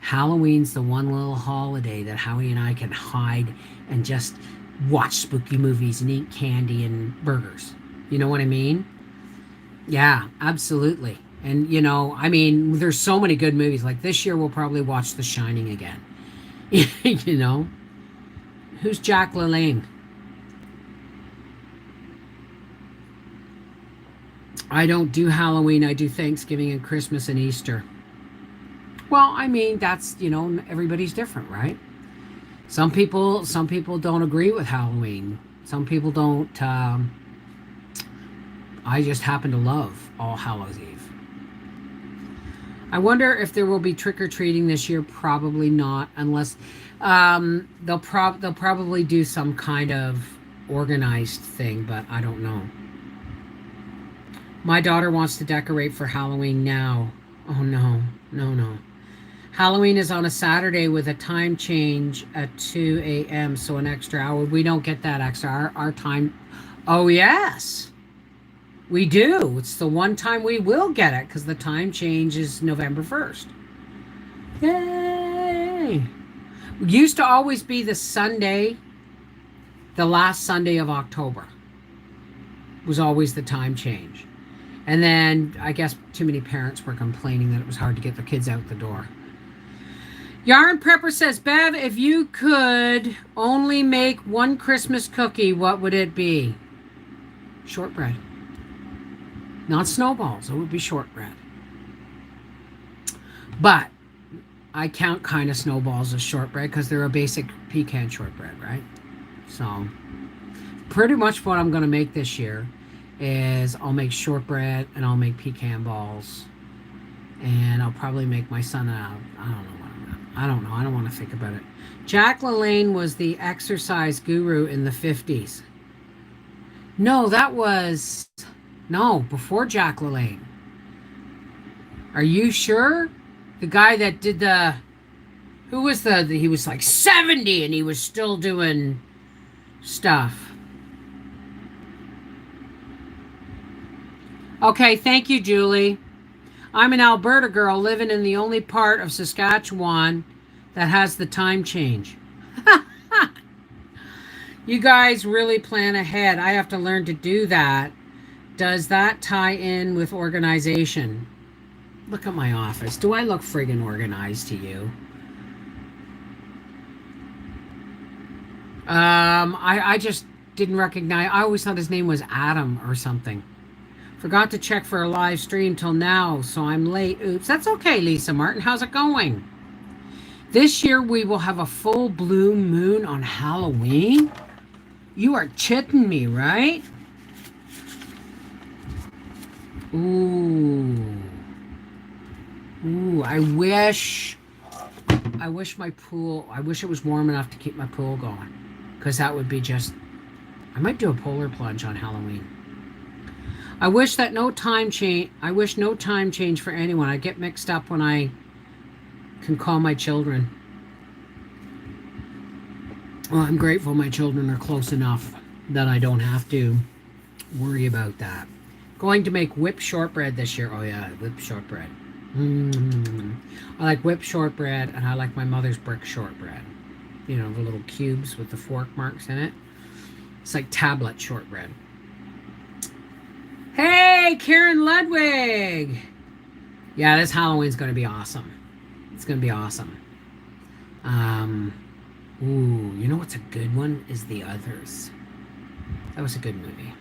Halloween's the one little holiday that Howie and I can hide and just watch spooky movies and eat candy and burgers. You know what I mean? Yeah, absolutely. And, I mean, there's so many good movies. Like this year, we'll probably watch The Shining again. Who's Jack LaLanne? I don't do Halloween. I do Thanksgiving and Christmas and Easter. Well, I mean, that's, everybody's different, right? Some people don't agree with Halloween. Some people don't. I just happen to love All Hallows Eve. I wonder if there will be trick or treating this year. Probably not, unless they'll probably do some kind of organized thing, but I don't know. My daughter wants to decorate for Halloween now. Oh no, no, no. Halloween is on a Saturday with a time change at 2 a.m., so an extra hour. We don't get that extra. Our time. Oh, yes, we do. It's the one time we will get it because the time change is November 1st. Yay! It used to always be the Sunday, the last Sunday of October was always the time change. And then I guess too many parents were complaining that it was hard to get their kids out the door. Yarn Prepper says, Bev, if you could only make one Christmas cookie, what would it be? Shortbread. Not snowballs. It would be shortbread. But I count kind of snowballs as shortbread because they're a basic pecan shortbread, right? So pretty much what I'm going to make this year is I'll make shortbread and I'll make pecan balls. And I'll probably make my son I don't know. I don't want to think about it. Jack LaLanne was the exercise guru in the 50s. No, before Jack LaLanne. Are you sure? The guy that did he was like 70 and he was still doing stuff. Okay, thank you, Julie. I'm an Alberta girl living in the only part of Saskatchewan that has the time change. You guys really plan ahead. I have to learn to do that. Does that tie in with organization? Look at my office. Do I look friggin' organized to you? I just didn't recognize. I always thought his name was Adam or something. Forgot to check for a live stream till now, so I'm late. Oops, that's okay, Lisa Martin. How's it going? This year we will have a full blue moon on Halloween. You are chitting me, right? Ooh. Ooh, I wish my pool, I wish it was warm enough to keep my pool going. Because that would be just, I might do a polar plunge on Halloween. I wish no time change for anyone. I get mixed up when I can call my children. Well, I'm grateful my children are close enough that I don't have to worry about that. Going to make whipped shortbread this year. Oh yeah, whipped shortbread. I like whipped shortbread and I like my mother's brick shortbread. You know, the little cubes with the fork marks in it. It's like tablet shortbread. Hey, Karen Ludwig. Yeah, this Halloween's going to be awesome. It's going to be awesome. Ooh, you know what's a good one? Is The Others. That was a good movie.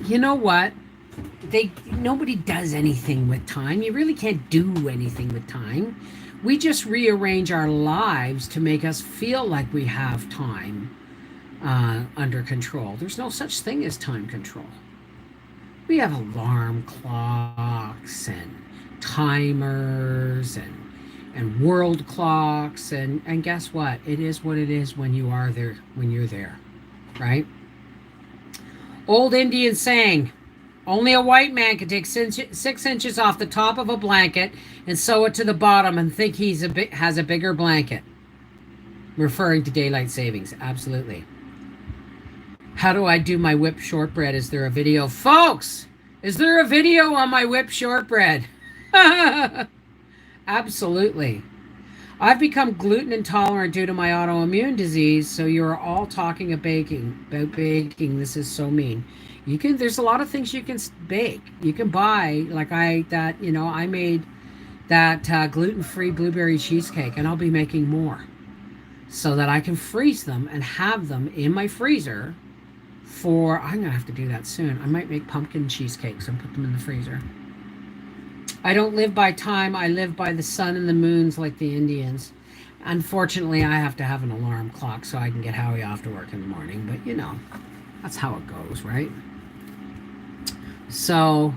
You know what? Nobody does anything with time. You really can't do anything with time. We just rearrange our lives to make us feel like we have time under control. There's no such thing as time control. We have alarm clocks and timers and world clocks and guess what? It is what it is when you are there, when you're there, right? Old Indian saying, only a white man can take 6 inches off the top of a blanket and sew it to the bottom and think has a bigger blanket. Referring to daylight savings, absolutely. How do I do my whipped shortbread? Is there a video? Folks, is there a video on my whipped shortbread? Absolutely. I've become gluten intolerant due to my autoimmune disease, so you're all talking about baking. This is so mean. There's a lot of things you can bake. You can buy, I made that gluten-free blueberry cheesecake, and I'll be making more so that I can freeze them and have them in my freezer I'm going to have to do that soon. I might make pumpkin cheesecakes and put them in the freezer. I don't live by time. I live by the sun and the moons like the Indians. Unfortunately, I have to have an alarm clock so I can get Howie off to work in the morning. But you know, that's how it goes, right? So,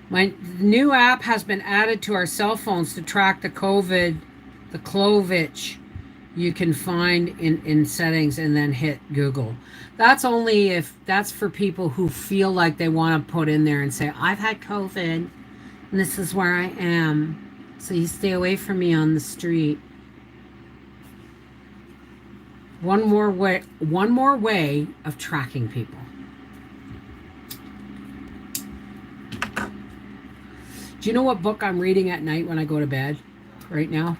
my new app has been added to our cell phones to track the Clovich you can find in settings and then hit Google. That's only if that's for people who feel like they want to put in there and say, I've had COVID and this is where I am. So you stay away from me on the street. One more way of tracking people. Do you know what book I'm reading at night when I go to bed right now?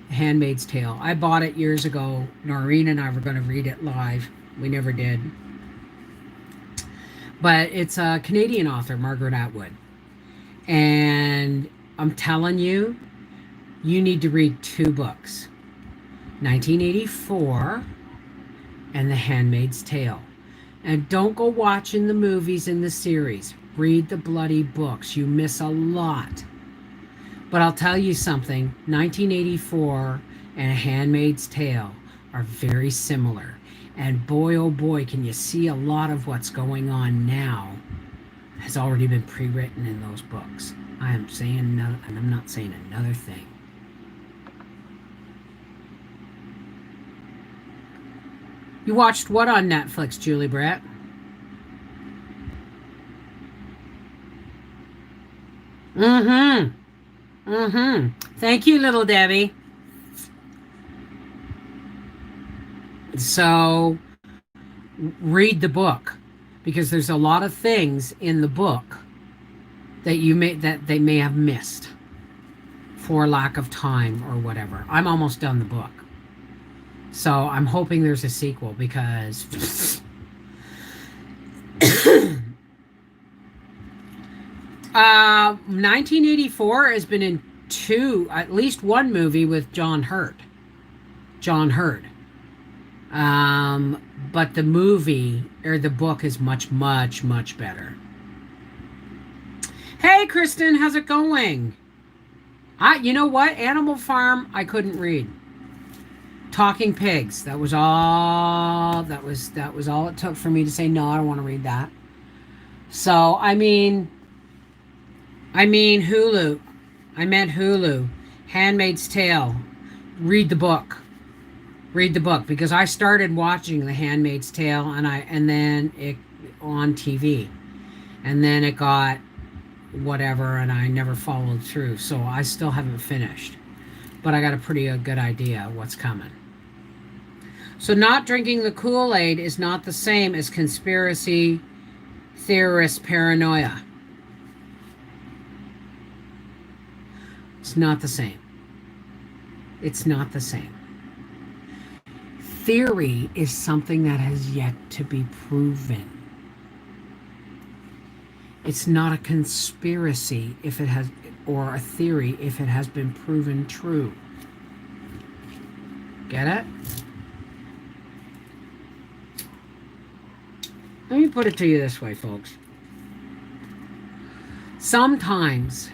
The Handmaid's Tale. I bought it years ago. Noreen and I were going to read it live. We never did. But it's a Canadian author, Margaret Atwood. And I'm telling you, you need to read two books. 1984 and The Handmaid's Tale. And don't go watching the movies in the series. Read the bloody books. You miss a lot. But I'll tell you something. 1984 and A Handmaid's Tale are very similar. And boy, oh boy, can you see a lot of what's going on now has already been pre-written in those books. I am saying no, and I'm not saying another thing. You watched what on Netflix, Julie Brett? Thank you, little Debbie. So, read the book, because there's a lot of things in the book that they may have missed for lack of time or whatever. I'm almost done the book. So I'm hoping there's a sequel, because 1984 has been in at least one movie with John Hurt. But the movie or the book is much, much, much better. Hey, Kristen, how's it going? You know what? Animal Farm, I couldn't read. Talking Pigs, that was all it took for me to say, no, I don't want to read that. So, I mean Hulu. I meant Hulu. Handmaid's Tale. Read the book, because I started watching The Handmaid's Tale and then it on TV, and then it got whatever, and I never followed through. So I still haven't finished, but I got a pretty good idea of what's coming. So not drinking the Kool-Aid is not the same as conspiracy theorist paranoia. It's not the same. It's not the same. Theory is something that has yet to be proven. It's not a conspiracy if it has, or a theory if it has been proven true. Get it? Let me put it to you this way, folks. Sometimes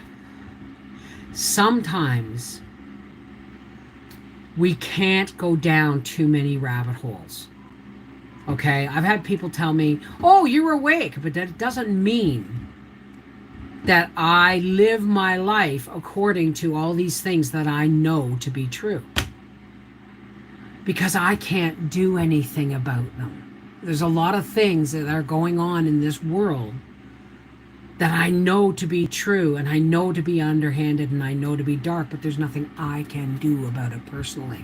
we can't go down too many rabbit holes. Okay? I've had people tell me, oh, you're awake, but that doesn't mean that I live my life according to all these things that I know to be true. Because I can't do anything about them. There's a lot of things that are going on in this world that I know to be true, and I know to be underhanded, and I know to be dark, but there's nothing I can do about it personally.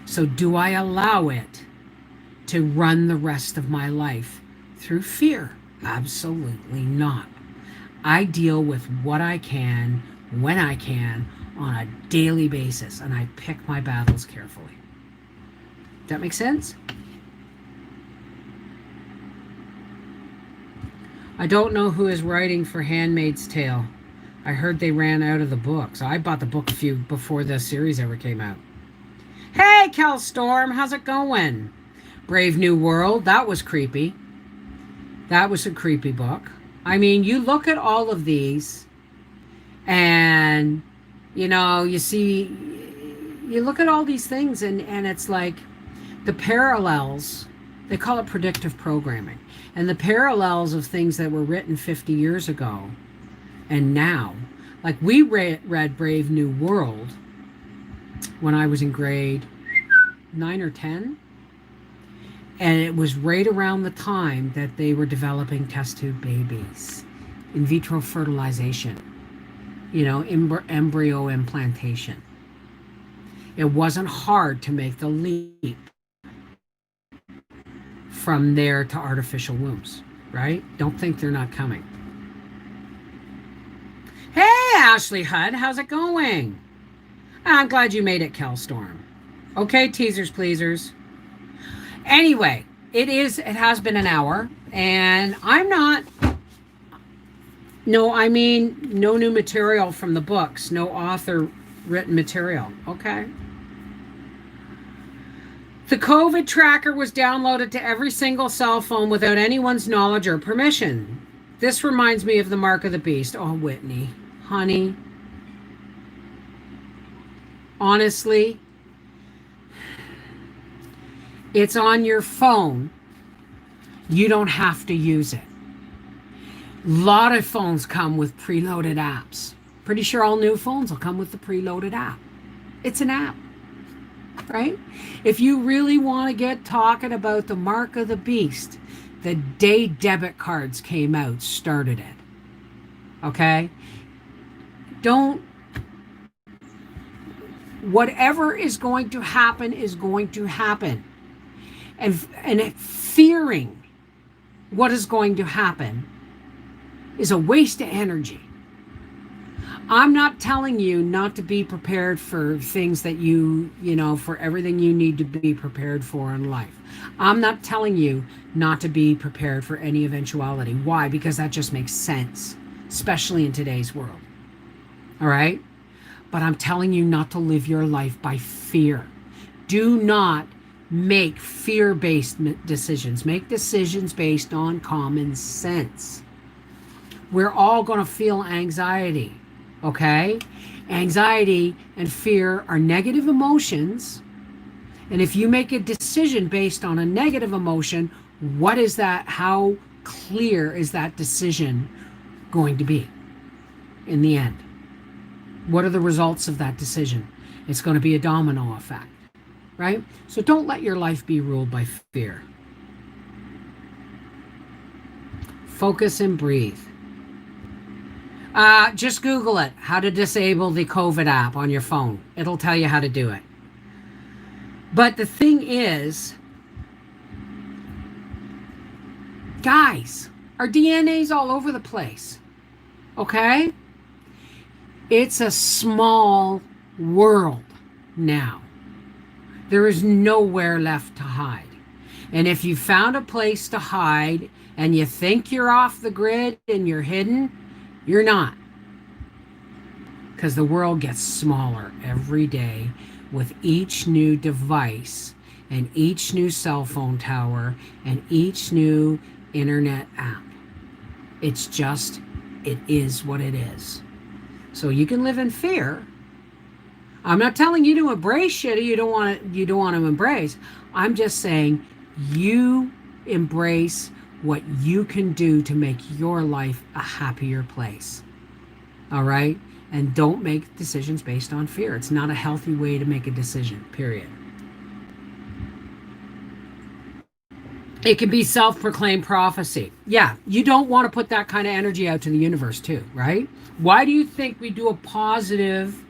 So do I allow it to run the rest of my life through fear? Absolutely not. I deal with what I can, when I can, on a daily basis, and I pick my battles carefully. Does that make sense? I don't know who is writing for Handmaid's Tale. I heard they ran out of the books. I bought the book before the series ever came out. Hey, Kel Storm, how's it going? Brave New World, that was creepy. That was a creepy book. I mean, you look at all of these, and, You see, you look at all these things, and it's like the parallels, they call it predictive programming, and the parallels of things that were written 50 years ago and now. Like we read Brave New World when I was in grade 9 or 10, and it was right around the time that they were developing test tube babies, in vitro fertilization, embryo implantation. It wasn't hard to make the leap from there to artificial wombs, right? Don't think they're not coming. Hey, Ashley Hudd, how's it going? I'm glad you made it, Kelstorm. Okay, teasers, pleasers. Anyway, it has been an hour, and no new material from the books, no author written material, okay? The COVID tracker was downloaded to every single cell phone without anyone's knowledge or permission. This reminds me of the mark of the beast. Oh, Whitney, honey. Honestly, it's on your phone. You don't have to use it. A lot of phones come with preloaded apps. Pretty sure all new phones will come with the preloaded app. It's an app, right? If you really want to get talking about the mark of the beast, the day debit cards came out, started it. Okay? Whatever is going to happen is going to happen. And fearing what is going to happen is a waste of energy. I'm not telling you not to be prepared for things that for everything you need to be prepared for in life. I'm not telling you not to be prepared for any eventuality. Why? Because that just makes sense, especially in today's world. All right? But I'm telling you not to live your life by fear. Do not make fear-based decisions. Make decisions based on common sense. We're all going to feel anxiety, okay? Anxiety and fear are negative emotions. And if you make a decision based on a negative emotion, what is that? How clear is that decision going to be in the end? What are the results of that decision? It's going to be a domino effect, right? So don't let your life be ruled by fear. Focus and breathe. Just Google it, how to disable the COVID app on your phone. It'll tell you how to do it. But the thing is, guys, our DNA's all over the place, okay? It's a small world now. There is nowhere left to hide. And if you found a place to hide and you think you're off the grid and you're hidden, you're not. Because the world gets smaller every day with each new device and each new cell phone tower and each new internet app. It is what it is. So you can live in fear. I'm not telling you to embrace shit you don't want to embrace. I'm just saying you embrace what you can do to make your life a happier place. All right? And don't make decisions based on fear. It's not a healthy way to make a decision, period. It can be self-proclaimed prophecy. Yeah, you don't want to put that kind of energy out to the universe too, right? Why do you think we do a positive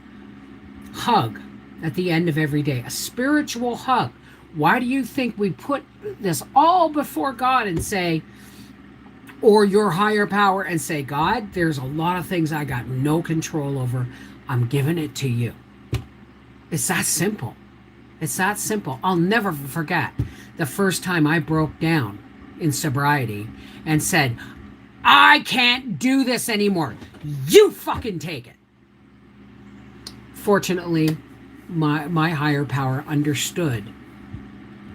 hug at the end of every day? A spiritual hug. Why do you think we put this all before God and say, or your higher power, and say, God, there's a lot of things I got no control over. I'm giving it to you. It's that simple. It's that simple. I'll never forget the first time I broke down in sobriety and said, I can't do this anymore. You fucking take it. Fortunately, my higher power understood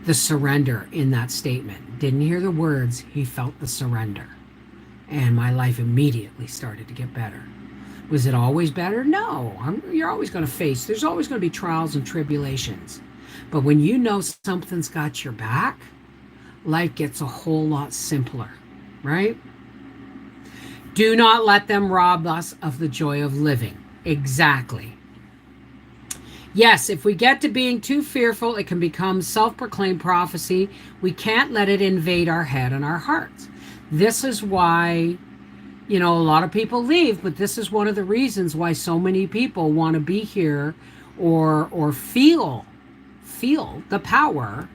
the surrender in that statement. Didn't hear the words, he felt the surrender. And my life immediately started to get better. Was it always better? No. You're always going to face, there's always going to be trials and tribulations. But when you know something's got your back, life gets a whole lot simpler, right? Do not let them rob us of the joy of living. Exactly. Yes, if we get to being too fearful, it can become self-proclaimed prophecy. We can't let it invade our head and our hearts. This is why, a lot of people leave, but this is one of the reasons why so many people want to be here or feel the power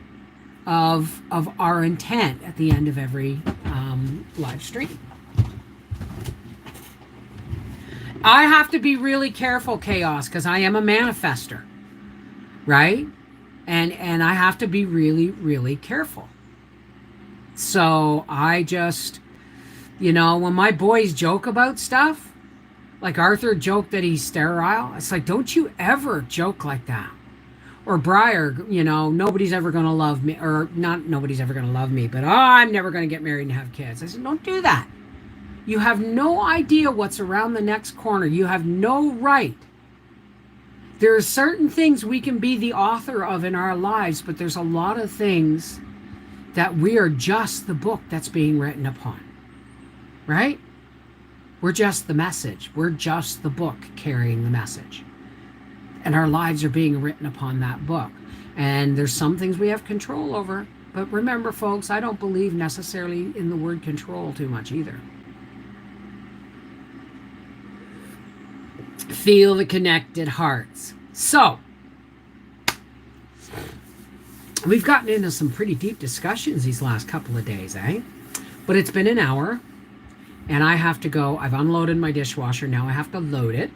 of our intent at the end of every live stream. I have to be really careful, Chaos, because I am a manifester, right? And I have to be really, really careful. So I just, when my boys joke about stuff, like Arthur joked that he's sterile, it's like, don't you ever joke like that. Or Briar, nobody's ever going to love me, or not nobody's ever going to love me, but I'm never going to get married and have kids. I said, don't do that. You have no idea what's around the next corner. You have no right. There are certain things we can be the author of in our lives, but there's a lot of things that we are just the book that's being written upon, right? We're just the message. We're just the book carrying the message. And our lives are being written upon that book. And there's some things we have control over. But remember, folks, I don't believe necessarily in the word control too much either. Feel the connected hearts. So, we've gotten into some pretty deep discussions these last couple of days, eh? But it's been an hour, and I have to go. I've unloaded my dishwasher. Now I have to load it.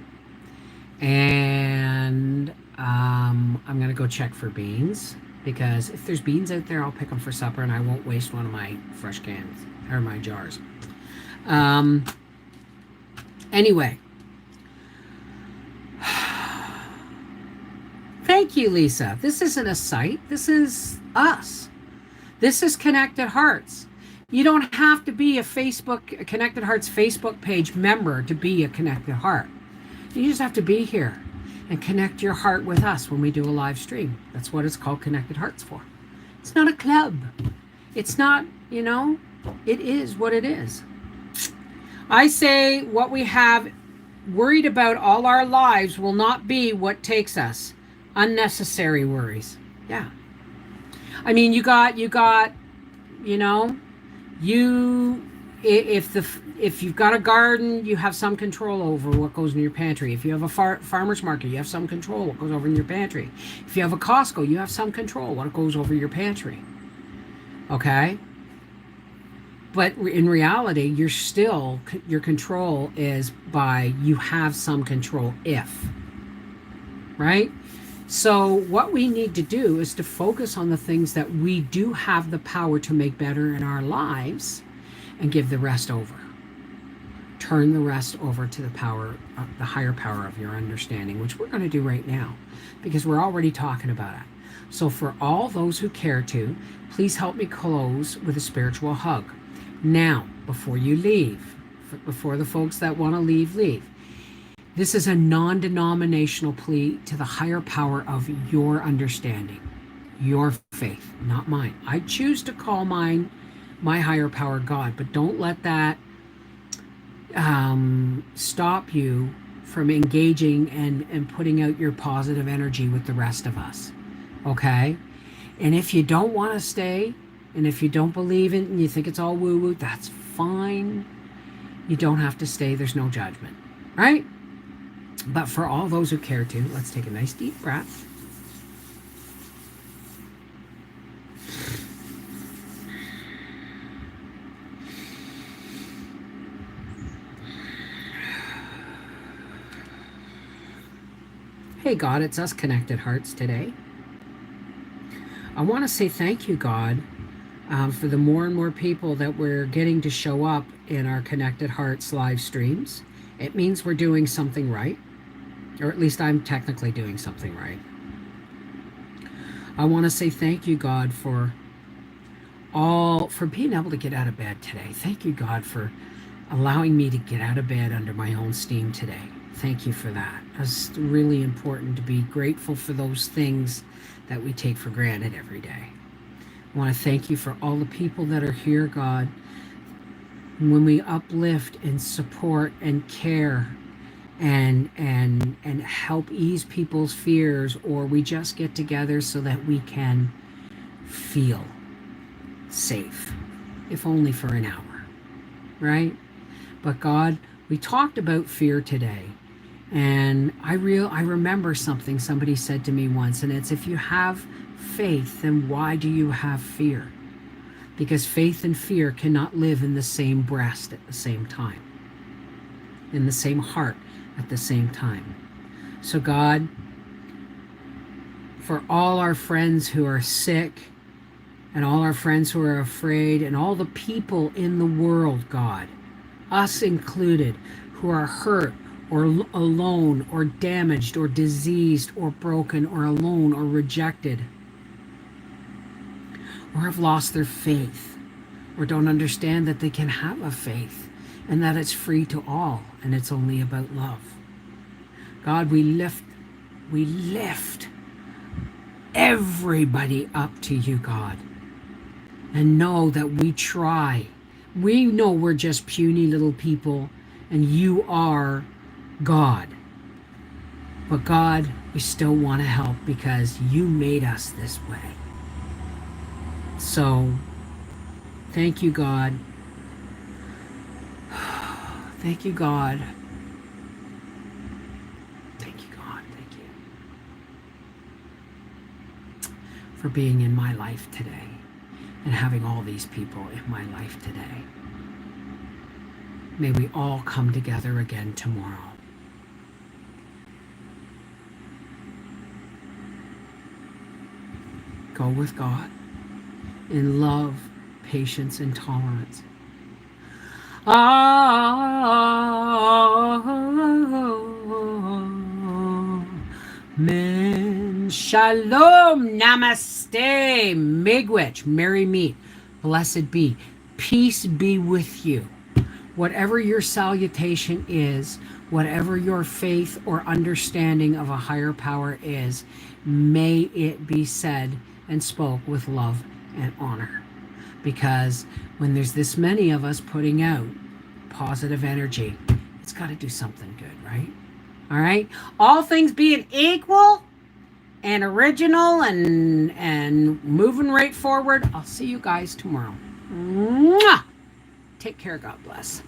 And I'm going to go check for beans, because if there's beans out there, I'll pick them for supper, and I won't waste one of my fresh cans, or my jars. Anyway. Thank you, Lisa. This isn't a site. This is us. This is Connected Hearts. You don't have to be a Connected Hearts Facebook page member to be a Connected Heart. You just have to be here and connect your heart with us when we do a live stream. That's what it's called Connected Hearts for. It's not a club. It's not, it is what it is. I say what we have worried about all our lives will not be what takes us. Unnecessary worries. Yeah. I mean, if you've got a garden, you have some control over what goes in your pantry. If you have a farmer's market, you have some control what goes over in your pantry. If you have a Costco, you have some control what goes over your pantry. Okay? But in reality, your control is by, you have some control if. Right? So what we need to do is to focus on the things that we do have the power to make better in our lives, and give the rest over. Turn the rest over to the higher power of your understanding, which we're going to do right now, because we're already talking about it. So for all those who care to, please help me close with a spiritual hug. Now, before you leave, before the folks that want to leave, this is a non-denominational plea to the higher power of your understanding, your faith, not mine. I choose to call mine my higher power God, but don't let that stop you from engaging and putting out your positive energy with the rest of us, okay? And if you don't want to stay, and if you don't believe it and you think it's all woo-woo, that's fine. You don't have to stay. There's no judgment, right? But for all those who care to, let's take a nice deep breath. Hey God, it's us Connected Hearts today. I want to say thank you, God, for the more and more people that we're getting to show up in our Connected Hearts live streams. It means we're doing something right, or at least I'm technically doing something right. I want to say thank you, God, for being able to get out of bed today. Thank you, God, for allowing me to get out of bed under my own steam today. Thank you for that. It's really important to be grateful for those things that we take for granted every day. I want to thank you for all the people that are here, God. When we uplift and support and care and help ease people's fears, or we just get together so that we can feel safe, if only for an hour, right? But God, we talked about fear today, and I remember something somebody said to me once, and it's, if you have faith, then why do you have fear? Because faith and fear cannot live in the same breast at the same time, in the same heart at the same time. So God, for all our friends who are sick and all our friends who are afraid and all the people in the world, God, us included, who are hurt or alone or damaged or diseased or broken or alone or rejected or have lost their faith or don't understand that they can have a faith and that it's free to all and it's only about love. God, we lift everybody up to you, God, and know that we try. We know we're just puny little people and you are God. But God, we still want to help because you made us this way. So, thank you, God. Thank you, God. Thank you, God. Thank you for being in my life today and having all these people in my life today. May we all come together again tomorrow. Go with God in love, patience, and tolerance. Amen. Shalom. Namaste. Miigwech. Merry meet. Blessed be. Peace be with you. Whatever your salutation is, whatever your faith or understanding of a higher power is, may it be said and spoke with love and honor. Because when there's this many of us putting out positive energy, it's got to do something good, right? All right? All things being equal and original and moving right forward, I'll see you guys tomorrow. Mwah! Take care. God bless.